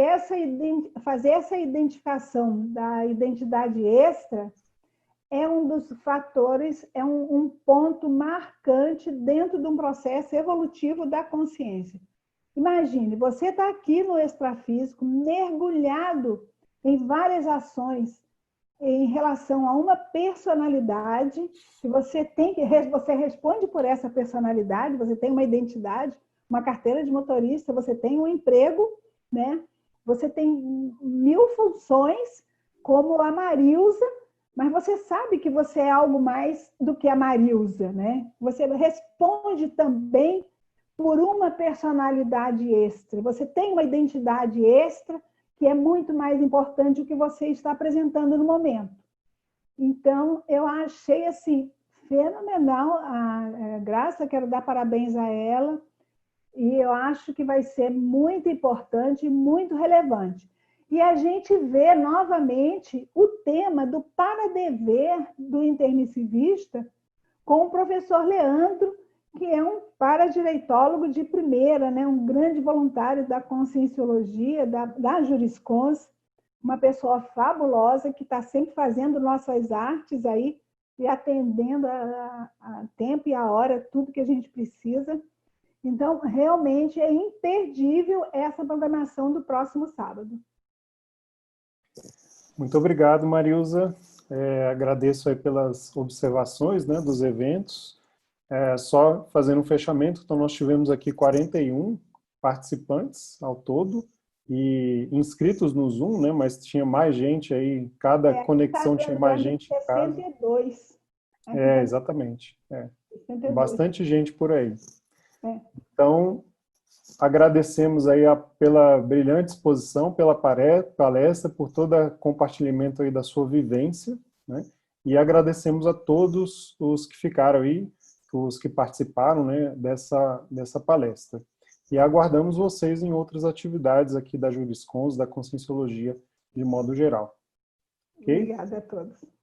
S2: fazer essa identificação da identidade extra é um dos fatores, é um ponto marcante dentro de um processo evolutivo da consciência. Imagine, você está aqui no extrafísico, mergulhado em várias ações em relação a uma personalidade, que você responde por essa personalidade, você tem uma identidade, uma carteira de motorista, você tem um emprego, né? Você tem 1000 funções, como a Marilza, mas você sabe que você é algo mais do que a Marilza, né? Você responde também por uma personalidade extra. Você tem uma identidade extra que é muito mais importante do que você está apresentando no momento. Então, eu achei assim fenomenal a Graça, quero dar parabéns a ela, e eu acho que vai ser muito importante e muito relevante. E a gente vê novamente o tema do para-dever do intermissivista com o professor Leandro, que é um paradireitólogo de primeira, né? Um grande voluntário da conscienciologia, da Juriscons, uma pessoa fabulosa que está sempre fazendo nossas artes aí e atendendo a tempo e a hora, tudo que a gente precisa. Então, realmente é imperdível essa programação do próximo sábado.
S1: Muito obrigado, Marilza. Agradeço aí pelas observações, né, dos eventos. Só fazendo um fechamento, então nós tivemos aqui 41 participantes ao todo e inscritos no Zoom, né, mas tinha mais gente aí, cada conexão tinha mais gente em casa.
S2: 62.
S1: Exatamente.
S2: 62.
S1: Bastante gente por aí.
S2: É.
S1: Então, agradecemos aí pela brilhante exposição, pela palestra, por todo o compartilhamento aí da sua vivência, né? E agradecemos a todos os que ficaram aí, os que participaram, né, dessa palestra. E aguardamos vocês em outras atividades aqui da Juriscons, da Conscienciologia, de modo geral. Okay?
S2: Obrigada a todos.